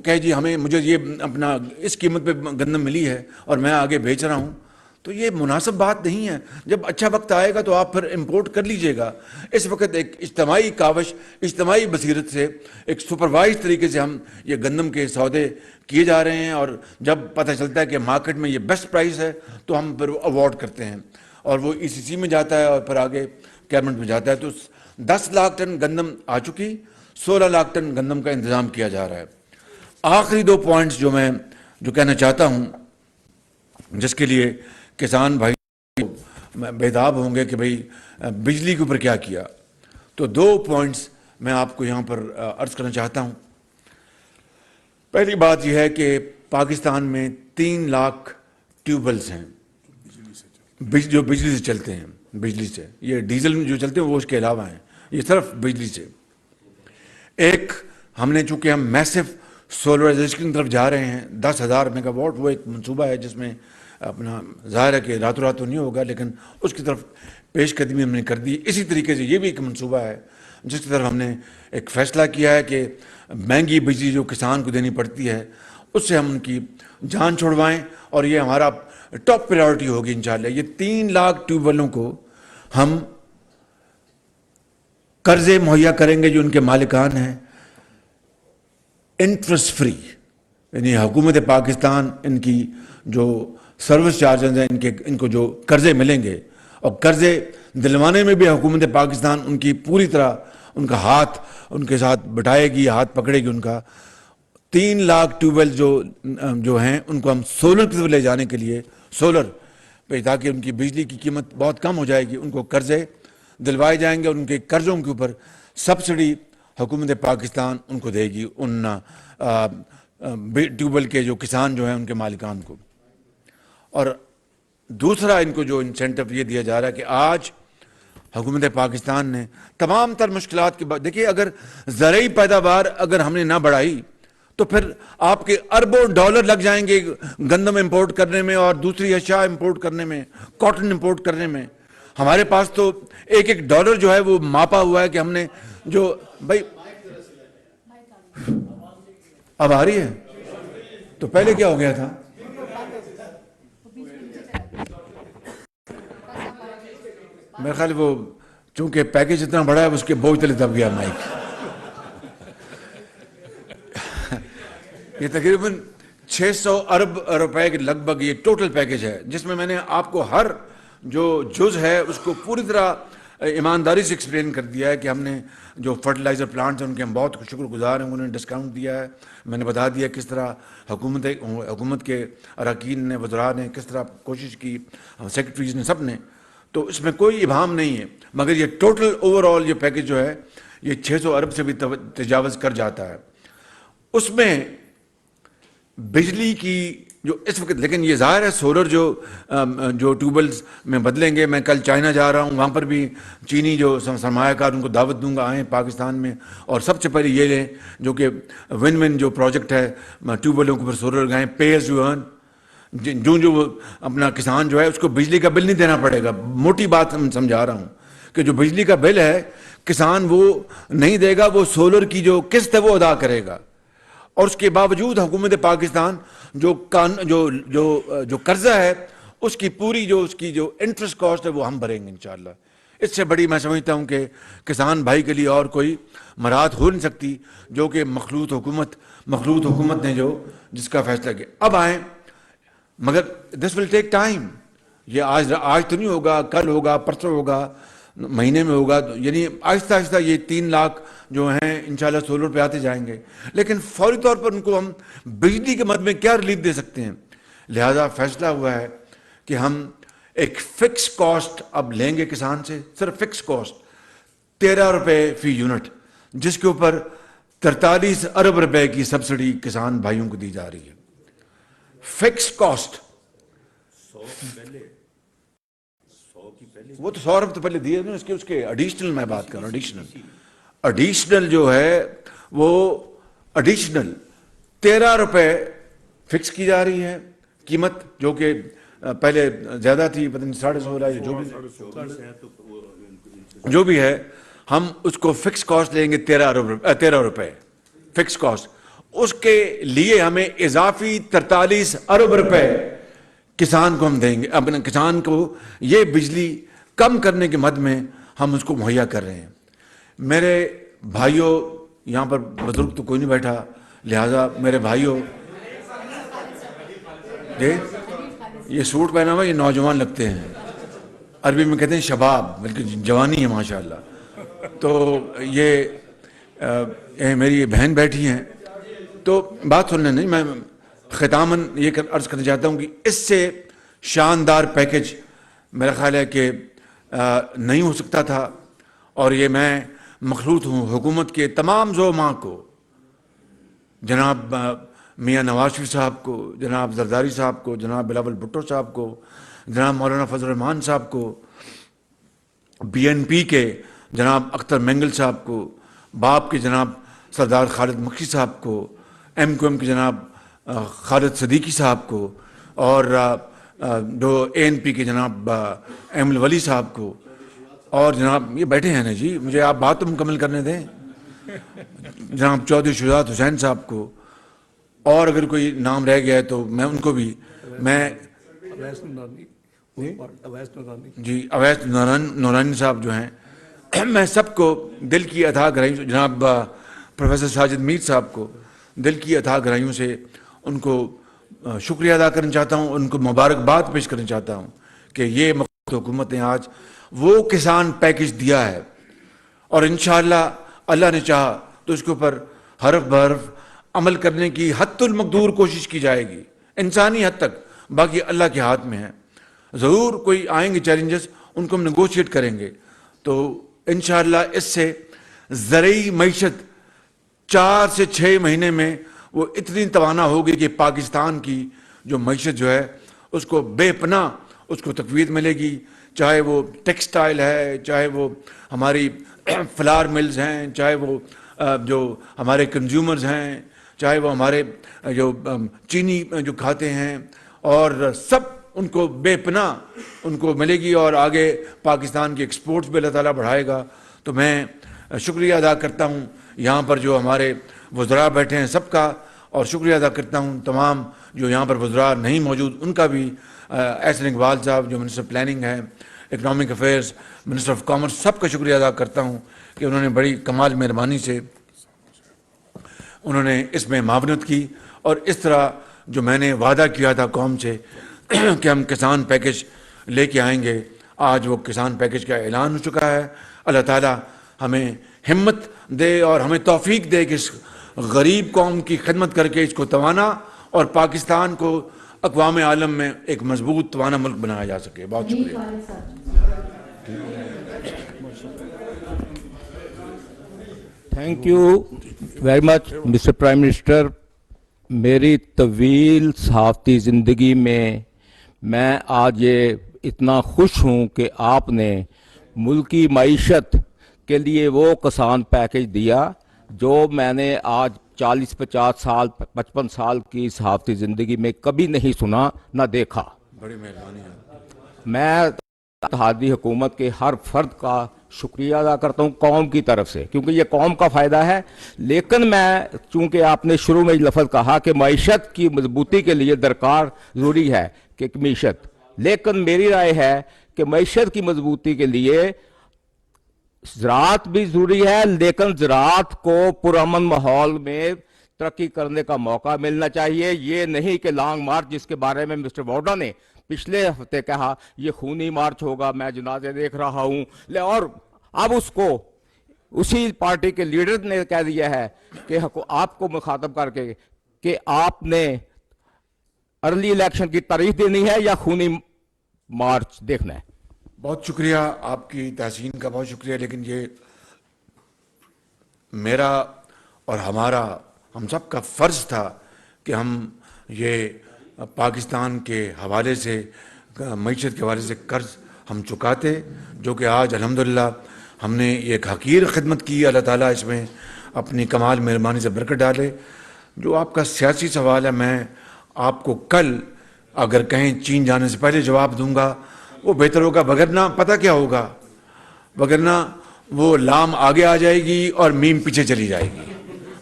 کہے جی مجھے یہ اپنا اس قیمت پہ گندم ملی ہے اور میں آگے بیچ رہا ہوں، تو یہ مناسب بات نہیں ہے. جب اچھا وقت آئے گا تو آپ پھر امپورٹ کر لیجئے گا. اس وقت ایک اجتماعی کاوش، اجتماعی بصیرت سے ایک سپروائز طریقے سے ہم یہ گندم کے سودے کیے جا رہے ہیں. اور جب پتہ چلتا ہے کہ مارکیٹ میں یہ بیسٹ پرائس ہے تو ہم پھر اوارڈ کرتے ہیں، اور وہ ECC میں جاتا ہے اور پھر آگے کیبنٹ میں جاتا ہے. تو 10 لاکھ ٹن گندم آ چکی، 16 لاکھ ٹن گندم کا انتظام کیا جا رہا ہے. آخری 2 پوائنٹس جو کہنا چاہتا ہوں، جس کے لیے کسان بھائی بیداب ہوں گے کہ بھئی بجلی کے اوپر کیا کیا، تو 2 پوائنٹس میں آپ کو یہاں پر عرض کرنا چاہتا ہوں. پہلی بات یہ ہے کہ پاکستان میں 3 لاکھ ٹیوب ویلز ہیں جو بجلی سے چلتے ہیں. بجلی سے، یہ ڈیزل میں جو چلتے ہیں وہ اس کے علاوہ ہیں، یہ صرف بجلی سے. ایک ہم نے، چونکہ ہم میسو سولرائزیشن کی طرف جا رہے ہیں، 10,000 میگا واٹ، وہ ایک منصوبہ ہے جس میں اپنا ظاہر ہے کہ راتوں رات تو نہیں ہوگا، لیکن اس کی طرف پیش قدمی ہم نے کر دی. اسی طریقے سے یہ بھی ایک منصوبہ ہے جس کی طرف ہم نے ایک فیصلہ کیا ہے کہ مہنگی بجلی جو کسان کو دینی پڑتی ہے اس سے ہم ان کی جان چھڑوائیں، اور یہ ہمارا ٹاپ پریورٹی ہوگی انشاءاللہ. یہ 3 لاکھ ٹیوب ویلوں کو ہم قرضے مہیا کریں گے جو ان کے مالکان ہیں، انٹرسٹ فری. یعنی حکومت پاکستان ان کی جو سروس چارجز ہیں ان کو جو قرضے ملیں گے، اور قرضے دلوانے میں بھی حکومت پاکستان ان کی پوری طرح ان کا ہاتھ ان کے ساتھ بٹھائے گی، ہاتھ پکڑے گی ان کا. 3 لاکھ ٹیوب ویل جو ہیں ان کو ہم سولر کی طرف لے جانے کے لیے، سولر پہ، تاکہ ان کی بجلی کی قیمت بہت کم ہو جائے گی، ان کو قرضے دلوائے جائیں گے اور ان کے قرضوں کے اوپر سبسڈی حکومت پاکستان ان کو دے گی، ان ٹیوب ویل کے جو کسان جو ہیں ان کے مالکان کو. اور دوسرا ان کو جو انسینٹو یہ دیا جا رہا ہے کہ آج حکومت پاکستان نے تمام تر مشکلات کے بعد، دیکھیے اگر زرعی پیداوار اگر ہم نے نہ بڑھائی تو پھر آپ کے اربوں ڈالر لگ جائیں گے گندم امپورٹ کرنے میں اور دوسری اشیاء امپورٹ کرنے میں، کاٹن امپورٹ کرنے میں. ہمارے پاس تو ایک ڈالر جو ہے وہ ماپا ہوا ہے کہ ہم نے جو بھائی اب آ رہی ہے، تو پہلے کیا ہو گیا تھا؟ میرے خیال وہ چونکہ پیکج اتنا بڑا ہے اس کے بوجھ تلے دب گیا مائک. یہ تقریباً 600 ارب روپے کے لگ بھگ یہ ٹوٹل پیکج ہے، جس میں نے آپ کو ہر جو جز ہے اس کو پوری طرح ایمانداری سے ایکسپلین کر دیا ہے کہ ہم نے جو فرٹیلائزر پلانٹس ہیں ان کے ہم بہت شکر گزار ہیں، انہوں نے ڈسکاؤنٹ دیا ہے. میں نے بتا دیا کس طرح حکومت کے اراکین نے، وزراء نے کس طرح کوشش کی، سیکرٹریز نے، سب نے. تو اس میں کوئی ابہام نہیں ہے، مگر یہ ٹوٹل اوور آل یہ پیکج جو ہے یہ 600 ارب سے بھی تجاوز کر جاتا ہے. اس میں بجلی کی جو اس وقت، لیکن یہ ظاہر ہے سولر جو ٹیوبلز میں بدلیں گے. میں کل چائنا جا رہا ہوں، وہاں پر بھی چینی جو سرمایہ کار ان کو دعوت دوں گا آئیں پاکستان میں، اور سب سے پہلے یہ لیں جو کہ ون ون جو پروجیکٹ ہے، ٹیوبویلوں کے اوپر سولر لگائیں، پے ایز یو ارن. جو اپنا کسان جو ہے اس کو بجلی کا بل نہیں دینا پڑے گا. موٹی بات ہم سمجھا رہا ہوں کہ جو بجلی کا بل ہے کسان وہ نہیں دے گا، وہ سولر کی جو قسط ہے وہ ادا کرے گا. اور اس کے باوجود حکومت پاکستان جو قرضہ ہے اس کی پوری اس کی جو انٹرسٹ کاسٹ ہے وہ ہم بھریں گے انشاءاللہ. اس سے بڑی میں سمجھتا ہوں کہ کسان بھائی کے لیے اور کوئی مراد ہو نہیں سکتی جو کہ مخلوط حکومت نے جس کا فیصلہ کیا. اب آئیں، مگر دس ول ٹیک ٹائم. یہ آج تو نہیں ہوگا، کل ہوگا، پرسوں ہوگا، مہینے میں ہوگا. یعنی آہستہ آہستہ یہ 3 لاکھ جو ہیں انشاءاللہ سولر پہ آتے جائیں گے. لیکن فوری طور پر ان کو ہم بجلی کے مد میں کیا ریلیف دے سکتے ہیں؟ لہذا فیصلہ ہوا ہے کہ ہم ایک فکس کاسٹ اب لیں گے کسان سے، صرف فکس کاسٹ 13 روپے فی یونٹ، جس کے اوپر 43 ارب روپے کی سبسڈی کسان بھائیوں کو دی جا رہی ہے. Fix cost. وہ تو 100 ارب تو پہلے دیے نا، اس کے ایڈیشنل میں بات کر رہا ہوں. ایڈیشنل جو ہے وہ ایڈیشنل 13 روپے فکس کی جا رہی ہے قیمت، جو کہ پہلے زیادہ تھی، پتہ نہیں 16.5 جو بھی ہے. ہم اس کو فکس کاسٹ لیں گے 13 روپے فکس کاسٹ. اس کے لیے ہمیں اضافی 43 ارب روپے کسان کو ہم دیں گے. اپنے کسان کو یہ بجلی کم کرنے کے مد میں ہم اس کو مہیا کر رہے ہیں. میرے بھائیوں، یہاں پر بزرگ تو کوئی نہیں بیٹھا، لہذا میرے بھائیوں، یہ سوٹ پہنا ہوا یہ نوجوان لگتے ہیں، عربی میں کہتے ہیں شباب، بلکہ جوانی ہے ماشاءاللہ. تو یہ میری بہن بیٹھی ہیں. تو بات سننے نہیں، میں ختاماً یہ عرض کرنا چاہتا ہوں کہ اس سے شاندار پیکج میرا خیال ہے کہ نہیں ہو سکتا تھا. اور یہ میں مخلوط ہوں حکومت کے تمام زعماء کو، جناب میاں نواز شریف صاحب کو، جناب زرداری صاحب کو، جناب بلاول بھٹو صاحب کو، جناب مولانا فضل الرحمان صاحب کو، بی این پی کے جناب اختر مینگل صاحب کو، باپ کے جناب سردار خالد مکھی صاحب کو، ایم کیو ایم کے جناب خالد صدیقی صاحب کو، اور جو اے این پی کے جناب ایم الولی صاحب کو، اور جناب یہ بیٹھے ہیں نا جی، مجھے آپ بات تو مکمل کرنے دیں، جناب چودھری شجاعت حسین صاحب کو، اور اگر کوئی نام رہ گیا ہے تو میں ان کو بھی، میں جی اویس نورانی صاحب جو ہیں، میں سب کو دل کی اتھاہ گہرائیوں سے، جناب پروفیسر ساجد میر صاحب کو دل کی اتھاہ گہرائیوں سے ان کو شکریہ ادا کرنا چاہتا ہوں, ان کو مبارکباد پیش کرنا چاہتا ہوں کہ یہ حکومت نے آج وہ کسان پیکج دیا ہے, اور انشاءاللہ اللہ نے چاہا تو اس کے اوپر حرف بحرف عمل کرنے کی حد المقدور کوشش کی جائے گی, انسانی حد تک, باقی اللہ کے ہاتھ میں ہے. ضرور کوئی آئیں گے چیلنجز, ان کو ہم نیگوشیٹ کریں گے. تو انشاءاللہ اس سے زرعی معیشت 4 سے 6 مہینے میں وہ اتنی توانا ہوگی کہ پاکستان کی جو معیشت جو ہے اس کو بے پناہ اس کو تقویت ملے گی, چاہے وہ ٹیکسٹائل ہے, چاہے وہ ہماری فلاور ملز ہیں, چاہے وہ جو ہمارے کنزیومرز ہیں, چاہے وہ ہمارے جو چینی جو کھاتے ہیں, اور سب ان کو بے پناہ ان کو ملے گی, اور آگے پاکستان کی ایکسپورٹس بھی اللہ تعالیٰ بڑھائے گا. تو میں شکریہ ادا کرتا ہوں یہاں پر جو ہمارے وزراء بیٹھے ہیں سب کا, اور شکریہ ادا کرتا ہوں تمام جو یہاں پر وزراء نہیں موجود ان کا بھی, احسن اقبال صاحب جو منسٹر پلاننگ ہے, economic affairs, minister of commerce, سب کا شکریہ ادا کرتا ہوں کہ انہوں نے بڑی کمال مہربانی سے انہوں نے اس میں معاونت کی. اور اس طرح جو میں نے وعدہ کیا تھا قوم سے کہ ہم کسان پیکج لے کے آئیں گے, آج وہ کسان پیکج کا اعلان ہو چکا ہے. اللہ تعالیٰ ہمیں ہمت دے اور ہمیں توفیق دے کہ اس غریب قوم کی خدمت کر کے اس کو توانا اور پاکستان کو اقوام عالم میں ایک مضبوط توانا ملک بنایا جا سکے. بہت شکریہ. Thank you very much mister prime minister. میری طویل صحافتی زندگی میں آج یہ اتنا خوش ہوں کہ آپ نے ملکی معیشت کے لیے وہ کسان پیکج دیا جو میں نے آج 40-50 سال 55 سال کی صحافتی زندگی میں کبھی نہیں سنا نہ دیکھا. بڑی مہربانی ہے. میں اتحادی حکومت کے ہر فرد کا شکریہ ادا کرتا ہوں قوم کی طرف سے, کیونکہ یہ قوم کا فائدہ ہے. لیکن میں چونکہ آپ نے شروع میں لفظ کہا کہ معیشت کی مضبوطی کے لیے درکار ضروری ہے کہ معیشت, لیکن میری رائے ہے کہ معیشت کی مضبوطی کے لیے زراعت بھی ضروری ہے, لیکن زراعت کو پرامن ماحول میں ترقی کرنے کا موقع ملنا چاہیے. یہ نہیں کہ لانگ مارچ جس کے بارے میں مسٹر ووڈا نے پچھلے ہفتے کہا یہ خونی مارچ ہوگا, میں جنازے دیکھ رہا ہوں, اور اب اس کو اسی پارٹی کے لیڈر نے کہہ دیا ہے کہ آپ کو مخاطب کر کے کہ آپ نے ارلی الیکشن کی تاریخ دینی ہے یا خونی مارچ دیکھنا ہے. بہت شکریہ, آپ کی تحسین کا بہت شکریہ. لیکن یہ میرا اور ہمارا ہم سب کا فرض تھا کہ ہم یہ پاکستان کے حوالے سے معیشت کے حوالے سے قرض ہم چکاتے, جو کہ آج الحمدللہ ہم نے ایک حقیر خدمت کی. اللہ تعالیٰ اس میں اپنی کمال مہربانی سے برکت ڈالے. جو آپ کا سیاسی سوال ہے, میں آپ کو کل اگر کہیں چین جانے سے پہلے جواب دوں گا وہ بہتر ہوگا, وگرنہ پتہ کیا ہوگا, وگرنہ وہ لام آگے آ جائے گی اور میم پیچھے چلی جائے گی.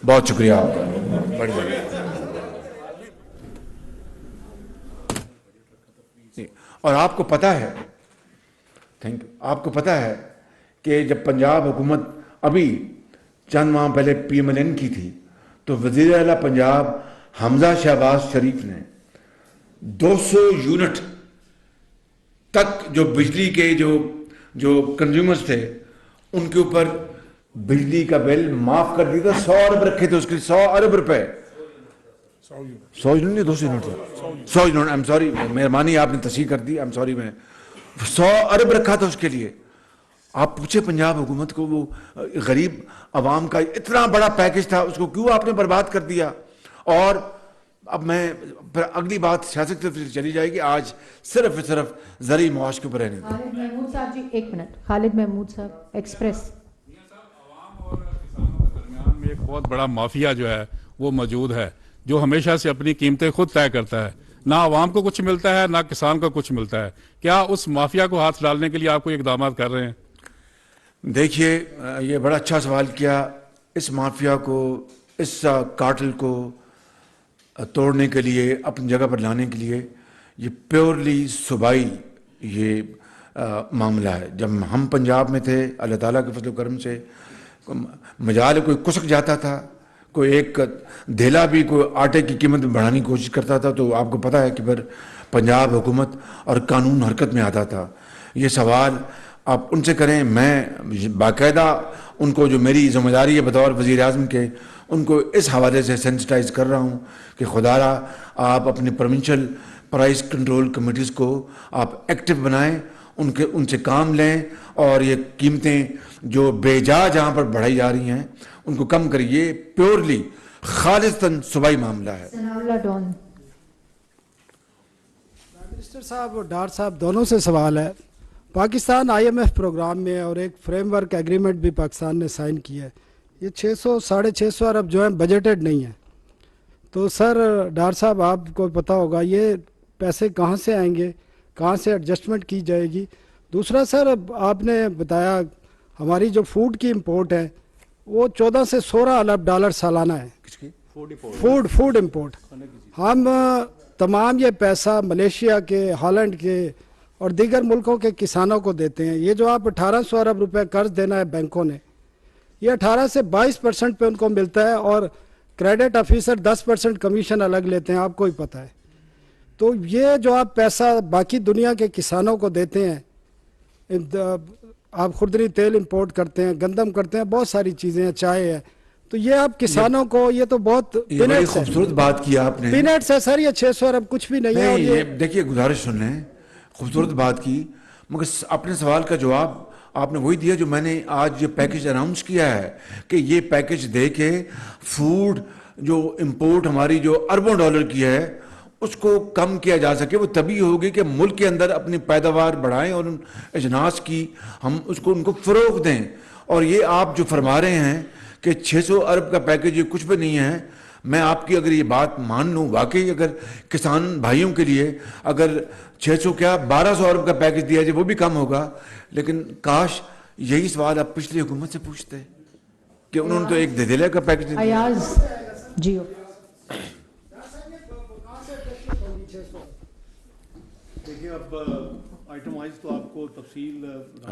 بہت شکریہ آپ کا. بڑھیا. اور آپ کو پتہ ہے, تھینک یو, آپ کو پتہ ہے کہ جب پنجاب حکومت ابھی چند ماہ پہلے PMLN کی تھی تو وزیر اعلیٰ پنجاب حمزہ شہباز شریف نے 200 یونٹ تک جو بجلی کے جو کنزیومرز تھے ان کے اوپر بجلی کا بل معاف کر دیا تھا. 100 ارب رکھے تھے اس کے 100 ارب روپے. 100 یونٹ نہیں, 200 یونٹ تھا. 100 یونٹ, ایم سوری, مہربانی آپ نے تصحیح کر دی, ایم سوری. میں 100 ارب رکھا تھا اس کے لیے. آپ پوچھے پنجاب حکومت کو, وہ غریب عوام کا اتنا بڑا پیکج تھا, اس کو کیوں آپ نے برباد کر دیا. اور اب میں پھر اگلی بات سیاست سے چلی جائے گی, آج صرف زرعی معاش کے اوپر رہنے دیں. خالد محمود صاحب جی ایک منٹ. خالد محمود صاحب ایکسپریس. درمیان میں ایک بہت بڑا مافیا جو ہے وہ موجود ہے جو ہمیشہ سے اپنی قیمتیں خود طے کرتا ہے, نہ عوام کو کچھ ملتا ہے نہ کسان کو کچھ ملتا ہے. کیا اس مافیا کو ہاتھ ڈالنے کے لیے آپ کوئی اقدامات کر رہے ہیں؟ دیکھیے, یہ بڑا اچھا سوال کیا. اس مافیا کو, اس کارٹل کو توڑنے کے لیے, اپنی جگہ پر لانے کے لیے, یہ پیورلی صوبائی یہ معاملہ ہے. جب ہم پنجاب میں تھے اللہ تعالیٰ کے فضل و کرم سے مجال کوئی کسک جاتا تھا, کوئی ایک دھیلا بھی کوئی آٹے کی قیمت بڑھانے کی کوشش کرتا تھا تو آپ کو پتہ ہے کہ پھر پنجاب حکومت اور قانون حرکت میں آتا تھا. یہ سوال آپ ان سے کریں. میں باقاعدہ ان کو جو میری ذمہ داری ہے بطور وزیر اعظم کے ان کو اس حوالے سے سینسٹائز کر رہا ہوں کہ خدا را آپ اپنے پروونشل پرائز کنٹرول کمیٹیز کو آپ ایکٹیو بنائیں, ان سے کام لیں اور یہ قیمتیں جو بے جا جہاں پر بڑھائی جا رہی ہیں ان کو کم کریے. پیورلی خالصتاً صوبائی معاملہ ہے. Sanaullah Dawn. منسٹر صاحب اور ڈار صاحب دونوں سے سوال ہے. پاکستان IMF پروگرام میں اور ایک فریم ورک ایگریمنٹ بھی پاکستان نے سائن کیا ہے. یہ 600-650 ارب جو ہیں بجٹڈ نہیں ہیں. تو سر ڈار صاحب آپ کو پتہ ہوگا یہ پیسے کہاں سے آئیں گے, کہاں سے ایڈجسٹمنٹ کی جائے گی. دوسرا سر آپ نے بتایا ہماری جو فوڈ کی امپورٹ ہے وہ 14 سے 16 ارب ڈالر سالانہ ہے. Food import. ہم تمام یہ پیسہ ملیشیا کے, ہالینڈ کے اور دیگر ملکوں کے کسانوں کو دیتے ہیں. یہ جو آپ 1800 ارب روپے قرض دینا ہے بینکوں نے, یہ 18 سے 22% پہ ان کو ملتا ہے اور کریڈٹ آفیسر 10% کمیشن الگ لیتے ہیں, آپ کو ہی پتہ ہے. تو یہ جو آپ پیسہ باقی دنیا کے کسانوں کو دیتے ہیں, آپ خوردنی تیل امپورٹ کرتے ہیں, گندم کرتے ہیں, بہت ساری چیزیں ہیں, چائے ہے, تو یہ آپ کسانوں کو یہ تو بہت بڑی خوبصورت بات کیا آپ نے. پینٹس ہے سر, یہ 600 ارب کچھ بھی نہیں ہے. اور یہ دیکھیے گزارش سن لیں, خوبصورت بات کی, مگر اپنے سوال کا جواب آپ نے وہی دیا جو میں نے آج یہ پیکج اناؤنس کیا ہے کہ یہ پیکج دے کے فوڈ جو امپورٹ ہماری جو اربوں ڈالر کی ہے اس کو کم کیا جا سکے. وہ تبھی ہوگی کہ ملک کے اندر اپنی پیداوار بڑھائیں اور ان اجناس کی ہم ان کو فروغ دیں. اور یہ آپ جو فرما رہے ہیں کہ 600 ارب کا پیکج یہ کچھ بھی نہیں ہے, میں آپ کی اگر یہ بات مان لوں واقعی اگر کسان بھائیوں کے لیے اگر 600 کیا 1200 ارب کا پیکج دیا جائے وہ بھی کم ہوگا. لیکن کاش یہی سوال آپ پچھلی حکومت سے پوچھتے کہ انہوں نے تو ایک دھیلے کا پیکج دیا. Ayaz Jio. دیکھیں اب آئٹم وائز تو آپ کو تفصیل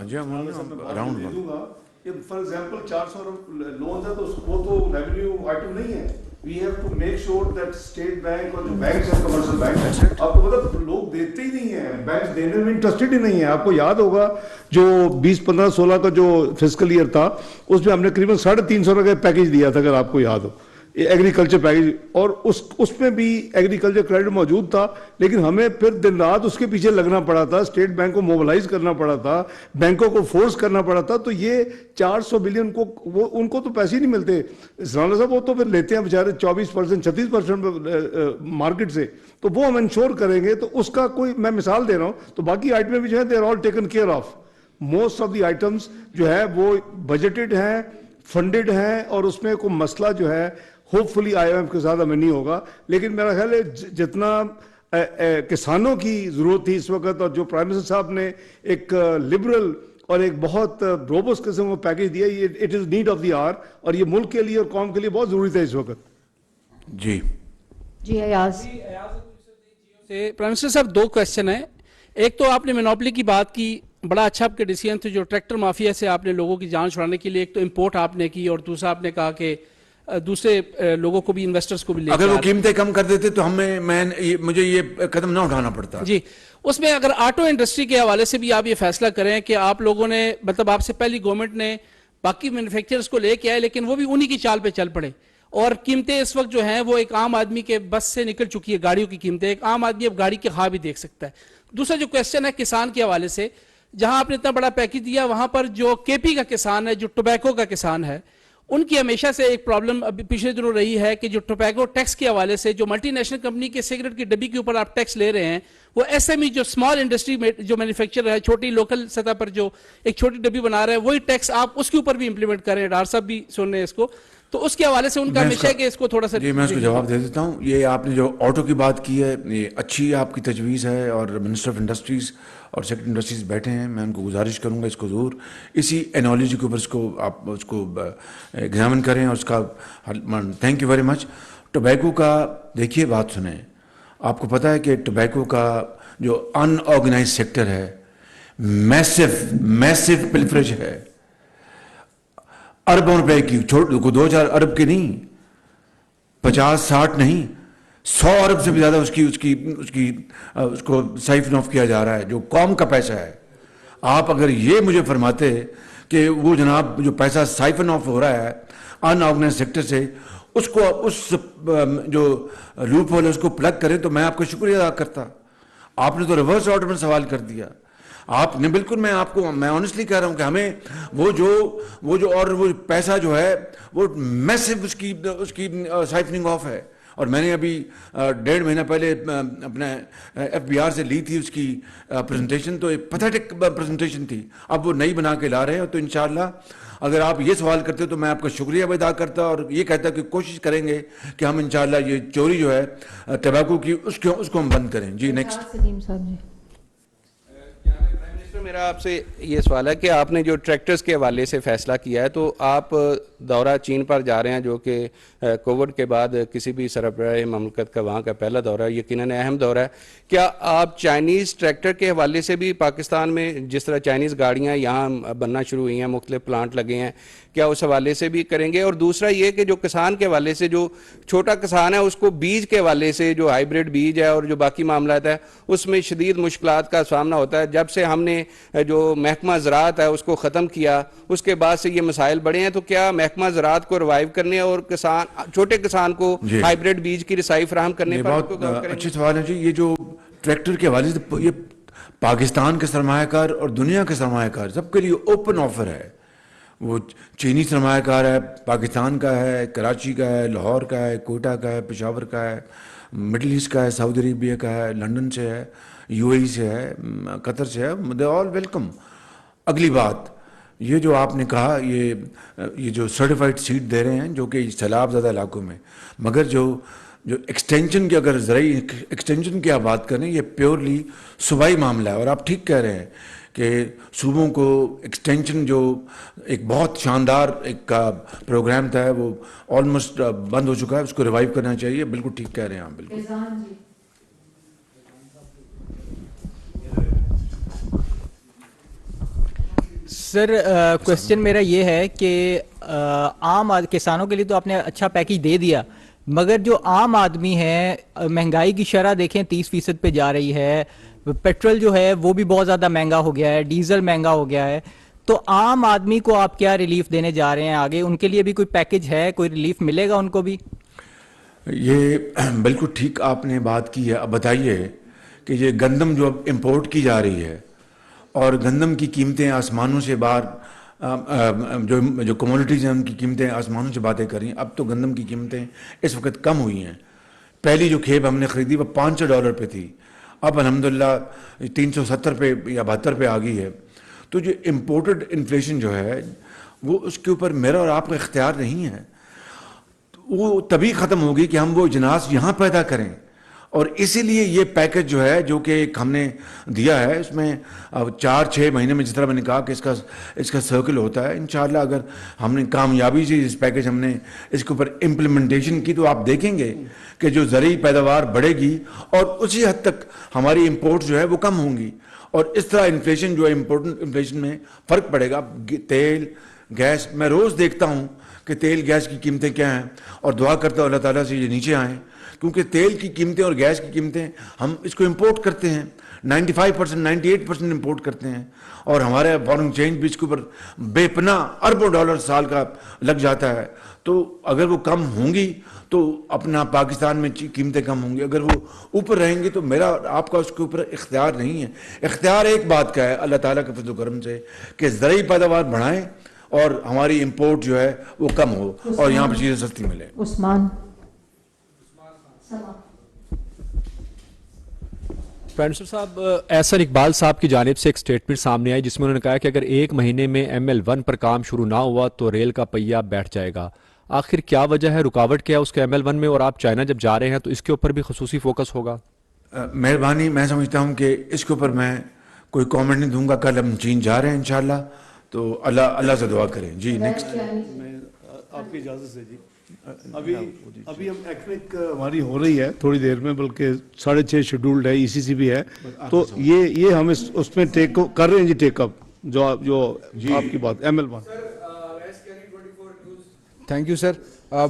جی ہم راؤنڈ دے دوں گا. یہ فار ایگزامپل 400 ارب لونز ہے تو وہ تو ریونیو آئٹم نہیں ہے. We have to make sure that state bank اور جو بینکس ہیں کمرشل بینک آپ کو مطلب لوگ دیتے ہی نہیں ہیں, بینکس دینے میں انٹرسٹڈ ہی نہیں ہے. آپ کو یاد ہوگا جو 2015-16 کا جو فسکل ایئر تھا اس میں ہم نے قریباً 350 روپے کا پیکج دیا تھا اگر آپ کو یاد ہو, ایگریکلچر پیکج, اور اس میں بھی ایگریکلچر کریڈٹ موجود تھا, لیکن ہمیں پھر دن رات اس کے پیچھے لگنا پڑا تھا, اسٹیٹ بینک کو موبلائز کرنا پڑا تھا, بینکوں کو فورس کرنا پڑا تھا. تو یہ 400 بلین کو ان کو تو پیسے ہی نہیں ملتے. سرانا صاحب وہ تو پھر لیتے ہیں بیچارے 24% 36% مارکیٹ سے, تو وہ ہم انشور کریں گے. تو اس کا کوئی میں مثال دے رہا ہوں. تو باقی آئٹمیں بھی جو ہیں they are all taken care of. Most of the items جو ہے وہ بجٹڈ ہیں, فنڈڈ ہیں, اور اس میں کوئی مسئلہ جو ہے ہوپ فلی IMF کے ساتھ ہمیں نہیں ہوگا. لیکن میرا خیال ہے جتنا کسانوں کی ضرورت تھی اس وقت, اور جو پرائم منسٹر صاحب نے ایک لبرل اور ایک بہت روبس قسم کا پیکج دیا, it is need of the hour, اور یہ ملک کے لیے اور قوم کے لیے بہت ضروری تھا اس وقت. جی جی Ayaz. پرائم منسٹر صاحب 2 کویسچن ہیں. ایک تو آپ نے مینوپلی کی بات کی, بڑا اچھا آپ کے ڈیسیژن تھے جو ٹریکٹر مافیا سے آپ نے لوگوں کی جان چھڑانے کے لیے ایک تو امپورٹ آپ نے کی, اور دوسرا آپ نے کہا کہ دوسرے لوگوں کو بھی انویسٹرز کو بھی لے اگر وہ قیمتیں کم کر دیتے تو مجھے یہ قدم نہ اٹھانا پڑتا. جی, اس میں اگر آٹو انڈسٹری کے حوالے سے بھی آپ یہ فیصلہ کریں کہ آپ لوگوں نے مطلب آپ سے پہلی گورنمنٹ نے باقی مینوفیکچررز کو لے کے آئے, لیکن وہ بھی انہی کی چال پہ چل پڑے, اور قیمتیں اس وقت جو ہیں وہ ایک عام آدمی کے بس سے نکل چکی ہے. گاڑیوں کی قیمتیں ایک عام آدمی اب گاڑی کے خواہ بھی دیکھ سکتا ہے. دوسرا جو کویسچن ہے کسان کے حوالے سے, جہاں آپ نے اتنا بڑا پیکج دیا وہاں پر جو KP کا کسان ہے, جو ٹوبیکو کا کسان ہے, ان کی ہمیشہ سے ایک پرابلم ابھی پچھلے دنوں رہی ہے کہ جو ٹوبیکو ٹیکس کے حوالے سے جو ملٹی نیشنل کمپنی کے سگریٹ کی ڈبی کے اوپر آپ ٹیکس لے رہے ہیں, وہ SME جو اسمال انڈسٹری میں جو مینوفیکچر ہے, چھوٹی لوکل سطح پر جو ایک چھوٹی ڈبی بنا رہے ہیں, وہی ٹیکس آپ اس کے اوپر بھی امپلیمنٹ کریں. ڈار صاحب بھی سن رہے ہیں اس کو, تو اس کے حوالے سے ان کا ہمیشہ ہے کہ اس کو تھوڑا سا. جی میں اس کو جواب دے دیتا ہوں. یہ آپ نے جو آٹو کی بات کی ہے یہ اچھی آپ کی تجویز ہے, اور منسٹر آف انڈسٹریز اور سیکٹر انڈسٹریز بیٹھے ہیں, میں ان کو گزارش کروں گا اس کو ضرور اسی انالوجی کے اوپر اس کو آپ اس کو ایگزامن کریں اور اس کا. Thank you very much. Tobacco کا دیکھیے بات سنیں, آپ کو پتہ ہے کہ ٹوبیکو کا جو ان آرگنائز سیکٹر ہے میسو پلفریج ہے, اربوں روپے کی, 2-4 ارب کی نہیں, 50-60 نہیں 100 ارب سے بھی زیادہ اس کو سائفن آف کیا جا رہا ہے جو قوم کا پیسہ ہے. آپ اگر یہ مجھے فرماتے کہ وہ جناب جو پیسہ سائفن آف ہو رہا ہے ان آرگنائز سیکٹر سے اس کو اس جو لوپ ہول ہے اس کو پلگ کریں تو میں آپ کا شکریہ ادا کرتا. آپ نے تو ریورس آرڈر میں سوال کر دیا. آپ نے بالکل میں آنیسٹلی کہہ رہا ہوں کہ ہمیں وہ جو پیسہ جو ہے وہ میسو اس کی سائفننگ آف ہے. اور میں نے ابھی 1.5 مہینہ پہلے اپنے FBR سے لی تھی اس کی پریزنٹیشن, تو ایک پیتھیٹک پریزنٹیشن تھی. اب وہ نئی بنا کے لا رہے ہیں. تو انشاءاللہ اگر آپ یہ سوال کرتے تو میں آپ کا شکریہ بھی ادا کرتا اور یہ کہتا کہ کوشش کریں گے کہ ہم انشاءاللہ یہ چوری جو ہے ٹبیکو کی اس کو ہم بند کریں. جی نیکسٹ. سلیم صاحب جی. پرائم منسٹر, میرا آپ سے یہ سوال ہے کہ آپ نے جو ٹریکٹرز کے حوالے سے فیصلہ کیا ہے, تو آپ دورہ چین پر جا رہے ہیں جو کہ کووڈ کے بعد کسی بھی سربراہ مملکت کا وہاں کا پہلا دورہ ہے, یقیناً اہم دورہ ہے. کیا آپ چائنیز ٹریکٹر کے حوالے سے بھی پاکستان میں جس طرح چائنیز گاڑیاں یہاں بننا شروع ہوئی ہیں, مختلف پلانٹ لگے ہیں, کیا اس حوالے سے بھی کریں گے؟ اور دوسرا یہ کہ جو کسان کے حوالے سے, جو چھوٹا کسان ہے اس کو بیج کے حوالے سے جو ہائیبریڈ بیج ہے اور جو باقی معاملات ہے اس میں شدید مشکلات کا سامنا ہوتا ہے. جب سے ہم نے جو محکمہ زراعت ہے اس کو ختم کیا اس کے بعد سے یہ مسائل بڑھے ہیں. تو کیا محکمہ زراعت کو ریوائیو کرنے اور چھوٹے کسان کو ہائیبریڈ بیج کی رسائی فراہم کرنے پر بہت اچھی سوال ہے جی. یہ جو ٹریکٹر کے حوالے سے یہ پاکستان کے سرمایہ کار اور دنیا کے سرمایہ کار سب کے لیے اوپن آفر ہے. وہ چینی سرمایہ کار ہے, پاکستان کا ہے, کراچی کا ہے, لاہور کا ہے, کوئٹہ کا ہے, پشاور کا ہے, مڈل ایسٹ کا ہے, سعودی عربیہ کا ہے, لنڈن سے ہے, UAE سے ہے, قطر سے ہے. دے آل ویلکم. اگلی بات یہ جو آپ نے کہا یہ جو سرٹیفائڈ سیڈ دے رہے ہیں جو کہ سیلاب زدہ علاقوں میں, مگر جو ایکسٹینشن کی اگر زرعی ایکسٹینشن کی آپ بات کریں یہ پیورلی صوبائی معاملہ ہے. اور آپ ٹھیک کہہ رہے ہیں کہ صوبوں کو ایکسٹینشن جو ایک بہت شاندار ایک پروگرام تھا وہ آلموسٹ بند ہو چکا ہے, اس کو ریوائیو کرنا چاہیے. بالکل ٹھیک کہہ رہے ہیں آپ. بالکل. سر کوشچن میرا یہ ہے کہ عام کسانوں کے لیے تو آپ نے اچھا پیکیج دے دیا, مگر جو عام آدمی ہے مہنگائی کی شرح دیکھیں 30% پہ جا رہی ہے, پیٹرول جو ہے وہ بھی بہت زیادہ مہنگا ہو گیا ہے, ڈیزل مہنگا ہو گیا ہے. تو عام آدمی کو آپ کیا ریلیف دینے جا رہے ہیں آگے؟ ان کے لیے بھی کوئی پیکیج ہے, کوئی ریلیف ملے گا ان کو بھی؟ یہ بالکل ٹھیک آپ نے بات کی ہے. اب بتائیے کہ یہ گندم جو اب امپورٹ کی جا رہی ہے اور گندم کی قیمتیں آسمانوں سے باہر, جو کموڈیٹیز ہیں ان کی قیمتیں آسمانوں سے باتیں کر رہی ہیں. اب تو گندم کی قیمتیں اس وقت کم ہوئی ہیں. پہلی جو کھیپ ہم نے خریدی وہ $500 پہ تھی, اب الحمدللہ 370 پہ یا 72 پہ آ گئی ہے. تو جو امپورٹڈ انفلیشن جو ہے وہ اس کے اوپر میرا اور آپ کا اختیار نہیں ہے. وہ تبھی ختم ہوگی کہ ہم وہ اجناس یہاں پیدا کریں. اور اسی لیے یہ پیکج جو ہے جو کہ ایک ہم نے دیا ہے اس میں 4-6 مہینے میں جس طرح میں نے کہا کہ اس کا سرکل ہوتا ہے. انشاءاللہ اگر ہم نے کامیابی سے اس پیکج ہم نے اس کے اوپر امپلیمنٹیشن کی تو آپ دیکھیں گے کہ جو زرعی پیداوار بڑھے گی اور اسی حد تک ہماری امپورٹ جو ہے وہ کم ہوں گی. اور اس طرح انفلیشن جو ہے امپورٹنٹ انفلیشن میں فرق پڑے گا. تیل گیس, میں روز دیکھتا ہوں کہ تیل گیس کی قیمتیں کیا ہیں اور دعا کرتا ہوں اللہ تعالیٰ سے یہ نیچے آئیں, کیونکہ تیل کی قیمتیں اور گیس کی قیمتیں ہم اس کو امپورٹ کرتے ہیں 95% 98% امپورٹ کرتے ہیں اور ہمارے فارن چینج بھی اس کے اوپر بے پناہ اربوں ڈالر سال کا لگ جاتا ہے. تو اگر وہ کم ہوں گی تو اپنا پاکستان میں قیمتیں کم ہوں گی, اگر وہ اوپر رہیں گی تو میرا آپ کا اس کے اوپر اختیار نہیں ہے. اختیار ایک بات کا ہے اللہ تعالیٰ کے فضل و کرم سے کہ زرعی پیداوار بڑھائیں اور ہماری امپورٹ جو ہے وہ کم ہو اور یہاں پہ چیزیں سستی ملیں. عثمان پرائم منسٹر صاحب, احسن اقبال صاحب کی جانب سے ایک سٹیٹمنٹ سامنے آئی جس میں انہوں نے کہا کہ اگر 1 مہینے میں ML1 پر کام شروع نہ ہوا تو ریل کا پہیہ بیٹھ جائے گا. آخر کیا وجہ ہے, رکاوٹ کیا ہے اس کے ML1 میں, اور آپ چائنا جب جا رہے ہیں تو اس کے اوپر بھی خصوصی فوکس ہوگا؟ مہربانی, میں سمجھتا ہوں کہ اس کے اوپر میں کوئی کامنٹ نہیں دوں گا. کل ہم چین جا رہے ہیں انشاءاللہ, تو اللہ سے دعا کریں. جی نیکسٹ. آپ کی اجازت سے جی ابھی ہم ایکنک ہماری ہو رہی ہے تھوڑی دیر میں, بلکہ 6:30 شیڈولڈ ہے, ECC بھی ہے, تو یہ ہم اس میں ٹیک کر رہے ہیں جی, ٹیک اپ جو آپ کی بات ML1. Thank you sir.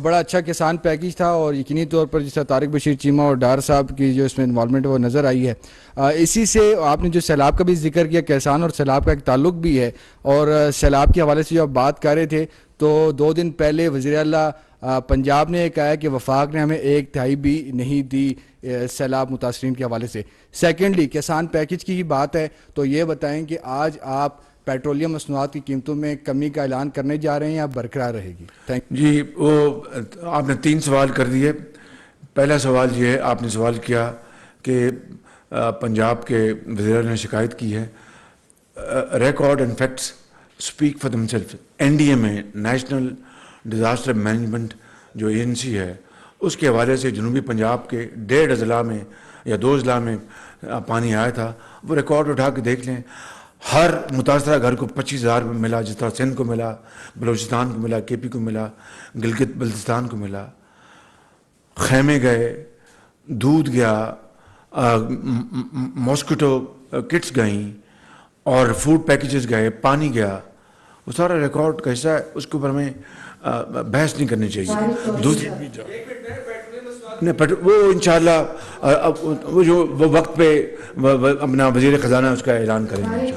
بڑا اچھا کسان پیکیج تھا اور یقینی طور پر جس طرح طارق بشیر چیمہ اور ڈار صاحب کی جو اس میں انوالومنٹ ہے وہ نظر آئی ہے. اسی سے آپ نے جو سیلاب کا بھی ذکر کیا, کسان اور سیلاب کا ایک تعلق بھی ہے, اور سیلاب کے حوالے سے جو آپ بات کر رہے تھے تو 2 دن پہلے وزیر اعلیٰ پنجاب نے کہا ہے کہ وفاق نے ہمیں 1/3 بھی نہیں دی سیلاب متاثرین کے حوالے سے. سیکنڈلی کسان پیکیج کی ہی بات ہے تو یہ بتائیں کہ آج آپ پیٹرولیم مصنوعات کی قیمتوں میں کمی کا اعلان کرنے جا رہے ہیں یا برقرار رہے گی؟ جی, وہ آپ نے 3 سوال کر دیے. پہلا سوال یہ ہے, آپ نے سوال کیا کہ پنجاب کے وزیر نے شکایت کی ہے. Record and facts speak for them self. NDA میں نیشنل ڈیزاسٹر مینجمنٹ جو ایجنسی ہے اس کے حوالے سے جنوبی پنجاب کے 1.5 اضلاع میں یا 2 اضلاع میں پانی آیا تھا. وہ ریکارڈ اٹھا کے دیکھ لیں, ہر متاثرہ گھر کو 25,000 میں ملا, جس طرح سندھ کو ملا, بلوچستان کو ملا, KP کو ملا, گلگت بلتستان کو ملا. خیمے گئے, دودھ گیا, ماسکیٹو کٹس گئیں اور فوڈ پیکیجز گئے, پانی گیا. وہ سارا ریکارڈ کا حصہ ہے, اس کے اوپر ہمیں بحث نہیں کرنی چاہیے. دوسری وہ انشاءاللہ وہ وقت پہ اپنا وزیر خزانہ اس کا اعلان کریں گے.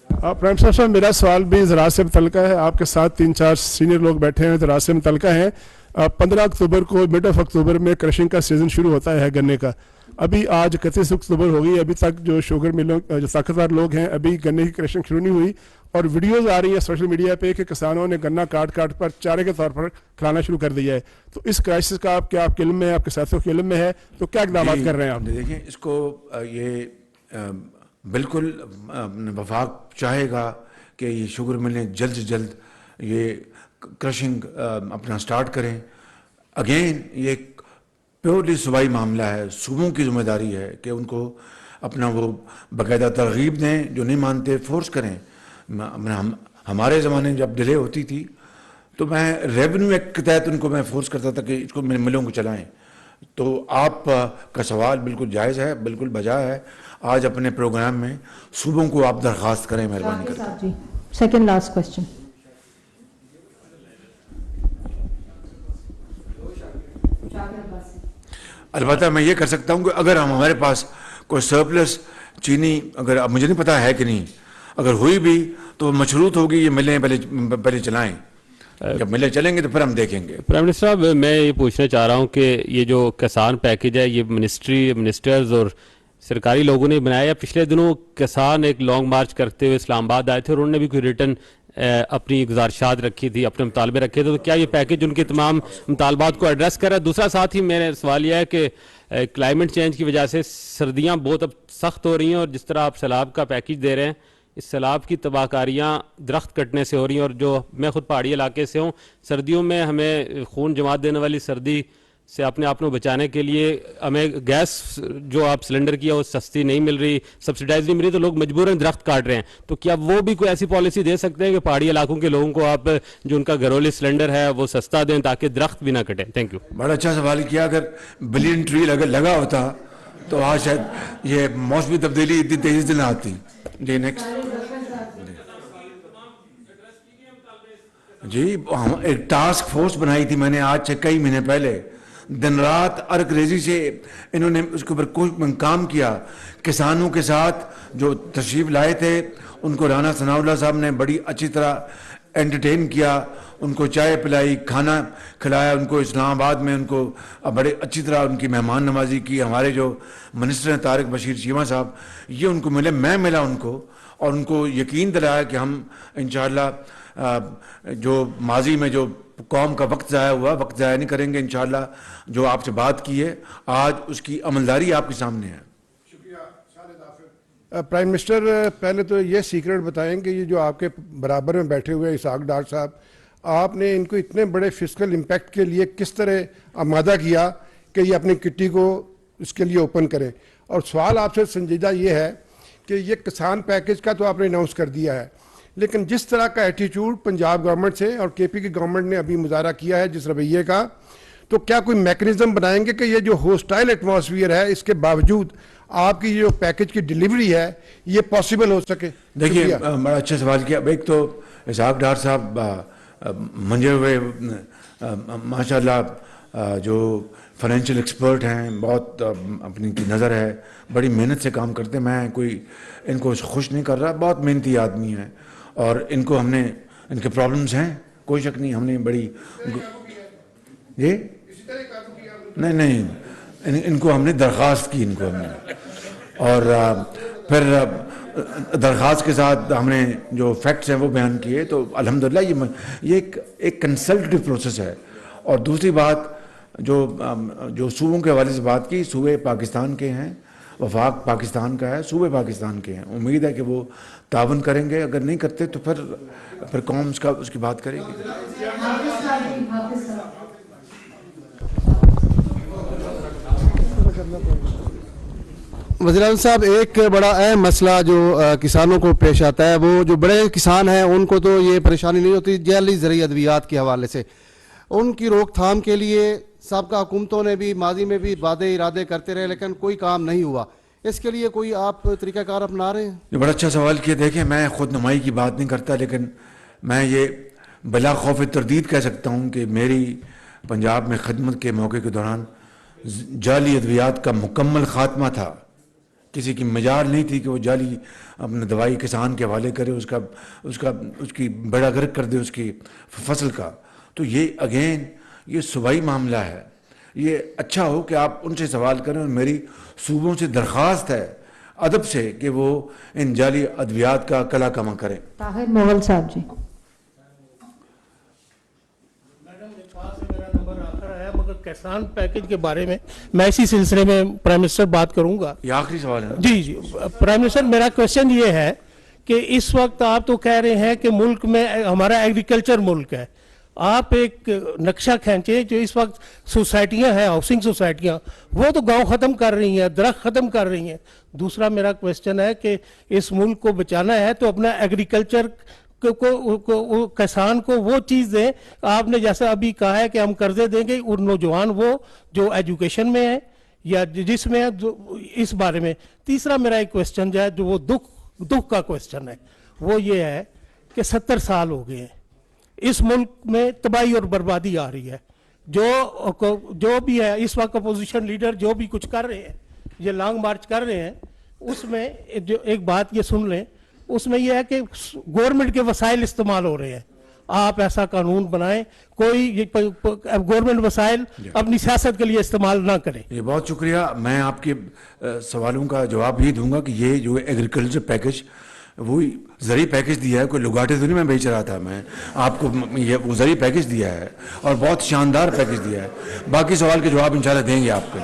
پرائم منسٹر صاحب, میرا سوال بھی زراعت سے متعلقہ ہے. آپ کے ساتھ 3-4 سینئر لوگ بیٹھے ہیں زراعت سے متعلقہ ہیں. 15 اکتوبر کو مڈ آف اکتوبر میں کرشنگ کا سیزن شروع ہوتا ہے گنے کا. ابھی آج 31 اکتوبر ہو گئی, ابھی تک جو شوگر ملوں جو طاقتور لوگ ہیں ابھی گنے کی کرشنگ شروع نہیں ہوئی, اور ویڈیوز آ رہی ہیں سوشل میڈیا پہ کہ کسانوں نے گنا کاٹ پر چارے کے طور پر کھلانا شروع کر دیا ہے. تو اس کرائسس کا آپ کے علم میں ہے, آپ کے ساتھیوں کے علم میں ہے, تو کیا اقدامات کر رہے ہیں آپ؟ دیکھیں, اس کو یہ بالکل وفاق چاہے گا کہ یہ شوگر ملیں جلد سے جلد یہ کرشنگ اپنا سٹارٹ کریں. اگین یہ پیورلی صوبائی معاملہ ہے, صوبوں کی ذمہ داری ہے کہ ان کو اپنا وہ باقاعدہ ترغیب دیں, جو نہیں مانتے فورس کریں. ہمارے زمانے میں جب ڈیلے ہوتی تھی تو میں ریونیو ایکٹ کے تحت ان کو میں فورس کرتا تھا کہ اس کو ملوں کو چلائیں. تو آپ کا سوال بالکل جائز ہے, بالکل بجا ہے. آج اپنے پروگرام میں صوبوں کو آپ درخواست کریں, مہربانی کریں. Second last question. البتہ میں یہ کر سکتا ہوں کہ اگر ہمارے پاس کوئی سرپلس چینی, اگر مجھے نہیں پتا ہے کہ نہیں, اگر ہوئی بھی تو مشروط ہوگی یہ ملیں پہلے چلائیں. جب ملیں چلیں گے تو پھر ہم دیکھیں گے. پرائم منسٹر صاحب, میں یہ پوچھنا چاہ رہا ہوں کہ یہ جو کسان پیکیج ہے یہ منسٹرز اور سرکاری لوگوں نے بنایا. پچھلے دنوں کسان ایک لانگ مارچ کرتے ہوئے اسلام آباد آئے تھے اور انہوں نے بھی کوئی ریٹن اپنی گزارشات رکھی تھی, اپنے مطالبے رکھے تھے. تو کیا یہ پیکیج ان کے تمام مطالبات کو ایڈریس کر رہا ہے؟ دوسرا ساتھ ہی میرا سوال یہ ہے کہ کلائمیٹ چینج کی وجہ سے سردیاں بہت اب سخت ہو رہی ہیں, اور جس طرح آپ سیلاب کا پیکیج دے رہے ہیں, اس سیلاب کی تباہ کاریاں درخت کٹنے سے ہو رہی ہیں. اور جو میں خود پہاڑی علاقے سے ہوں, سردیوں میں ہمیں خون جما دینے والی سردی سے اپنے آپ کو بچانے کے لیے ہمیں گیس جو آپ سلنڈر کی ہے وہ سستی نہیں مل رہی, سبسیڈائز نہیں مل رہی, تو لوگ مجبوراً درخت کاٹ رہے ہیں. تو کیا وہ بھی کوئی ایسی پالیسی دے سکتے ہیں کہ پہاڑی علاقوں کے لوگوں کو آپ جو ان کا گھریلو سلنڈر ہے وہ سستا دیں تاکہ درخت بھی نہ کٹیں؟ Thank you. بڑا اچھا سوال کیا. اگر بلین ٹری اگر لگا ہوتا تو آج شاید یہ موسمی تبدیلی اتنی تیزی سے نہ آتی. جی نیکسٹ. جی, ایک ٹاسک فورس بنائی تھی میں نے آج سے کئی مہینے پہلے. دن رات ارک ریزی سے انہوں نے اس کے اوپر کام کیا. کسانوں کے ساتھ جو تشریف لائے تھے ان کو رانا ثناء اللہ صاحب نے بڑی اچھی طرح انٹرٹین کیا, ان کو چائے پلائی, کھانا کھلایا ان کو. اسلام آباد میں ان کو بڑے اچھی طرح ان کی مہمان نوازی کی. ہمارے جو منسٹر ہیں طارق بشیر چیمہ صاحب, یہ ان کو ملے, میں ملا ان کو, اور ان کو یقین دلایا کہ ہم انشاءاللہ جو ماضی میں جو قوم کا وقت ضائع ہوا, وقت ضائع نہیں کریں گے انشاءاللہ. جو آپ سے بات کی ہے آج اس کی عملداری آپ کے سامنے ہے. پرائم منسٹر, پہلے تو یہ سیکرٹ بتائیں کہ یہ جو آپ کے برابر میں بیٹھے ہوئے اسحاق ڈار صاحب, آپ نے ان کو اتنے بڑے فسکل امپیکٹ کے لیے کس طرح آمادہ کیا کہ یہ اپنی کٹی کو اس کے لیے اوپن کریں؟ اور سوال آپ سے سنجیدہ یہ ہے کہ یہ کسان پیکیج کا تو آپ نے اناؤنس کر دیا ہے, لیکن جس طرح کا ایٹیٹیوڈ پنجاب گورنمنٹ سے اور KP کی گورنمنٹ نے ابھی مظاہرہ کیا ہے جس رویے کا, تو کیا کوئی میکنزم بنائیں گے کہ یہ جو ہوسٹائل ایٹماسفیئر ہے اس کے باوجود آپ کی جو پیکیج کی ڈیلیوری ہے یہ پاسبل ہو سکے؟ دیکھیے, بڑا اچھا سوال کیا. ایک تو اسحاق ڈار صاحب منجے ہوئے ماشاءاللہ جو فائنینشیل ایکسپرٹ ہیں، بہت اپنی کی نظر ہے، بڑی محنت سے کام کرتے ہیں. میں کوئی ان کو خوش نہیں کر رہا، بہت محنتی آدمی ہیں، اور ان کو ہم نے، ان کے پرابلمز ہیں، کوئی شک نہیں، ہم نے بڑی جی نہیں ان کو ہم نے درخواست کی، ان کو ہم نے، اور پھر درخواست کے ساتھ ہم نے جو فیکٹس ہیں وہ بیان کیے. تو الحمدللہ یہ ایک کنسلٹیو پروسیس ہے. اور دوسری بات جو صوبوں کے حوالے سے بات کی، صوبے پاکستان کے ہیں، وفاق پاکستان کا ہے، صوبے پاکستان کے ہیں. امید ہے کہ وہ تعاون کریں گے، اگر نہیں کرتے تو پھر قوم اس کی بات کرے گی. وزیر اعظم صاحب، ایک بڑا اہم مسئلہ جو کسانوں کو پیش آتا ہے، وہ جو بڑے کسان ہیں ان کو تو یہ پریشانی نہیں ہوتی، جعلی زرعی ادویات کے حوالے سے ان کی روک تھام کے لیے سابقہ حکومتوں نے بھی ماضی میں بھی وعدے ارادے کرتے رہے، لیکن کوئی کام نہیں ہوا. اس کے لیے کوئی آپ طریقہ کار اپنا رہے ہیں؟ یہ بڑا اچھا سوال کیا. دیکھیں، میں خود نمائی کی بات نہیں کرتا، لیکن میں یہ بلا خوف تردید کہہ سکتا ہوں کہ میری پنجاب میں خدمت کے موقع کے دوران جعلی ادویات کا مکمل خاتمہ تھا. کسی کی مجال نہیں تھی کہ وہ جعلی اپنے دوائی کسان کے حوالے کرے، اس کی بیڑا غرق کر دے اس کی فصل کا. تو یہ اگین یہ صوبائی معاملہ ہے. یہ اچھا ہو کہ آپ ان سے سوال کریں، اور میری صوبوں سے درخواست ہے ادب سے کہ وہ ان جعلی ادویات کا کلا کما کریں. طاہر مغل صاحب جی. مگر کسان پیکج کے بارے میں اسی سلسلے میں پرائم منسٹر بات کروں گا. یہ آخری سوال ہے. جی پرائم منسٹر، میرا کوشچن یہ ہے کہ اس وقت آپ تو کہہ رہے ہیں کہ ملک میں ہمارا ایگریکلچر ملک ہے. آپ ایک نقشہ کھینچیں جو اس وقت سوسائٹیاں ہیں، ہاؤسنگ سوسائٹیاں، وہ تو گاؤں ختم کر رہی ہیں، درخت ختم کر رہی ہیں. دوسرا میرا کوشچن ہے کہ اس ملک کو بچانا ہے تو اپنا ایگریکلچر کو کسان کو وہ چیز دیں. آپ نے جیسا ابھی کہا ہے کہ ہم قرضے دیں گے، اور نوجوان وہ جو ایجوکیشن میں ہے یا جس میں اس بارے میں. تیسرا میرا ایک کوشچن جو ہے، جو وہ دکھ کا کوشچن ہے، وہ یہ ہے کہ 70 سال ہو گئے ہیں، اس ملک میں تباہی اور بربادی آ رہی ہے. جو بھی ہے اس وقت اپوزیشن لیڈر جو بھی کچھ کر رہے ہیں، یہ لانگ مارچ کر رہے ہیں، اس میں جو ایک بات یہ سن لیں، اس میں یہ ہے کہ گورنمنٹ کے وسائل استعمال ہو رہے ہیں. آپ ایسا قانون بنائیں، کوئی گورنمنٹ وسائل اپنی سیاست کے لیے استعمال نہ کرے. یہ بہت شکریہ. میں آپ کے سوالوں کا جواب یہ دوں گا کہ یہ جو ایگریکلچر پیکج، وہی زرعی پیکج دیا ہے، کوئی لگاٹے تو نہیں میں بیچ رہا تھا. میں آپ کو یہ وہ زرعی پیکج دیا ہے، اور بہت شاندار پیکج دیا ہے. باقی سوال کے جواب انشاءاللہ دیں گے آپ کو.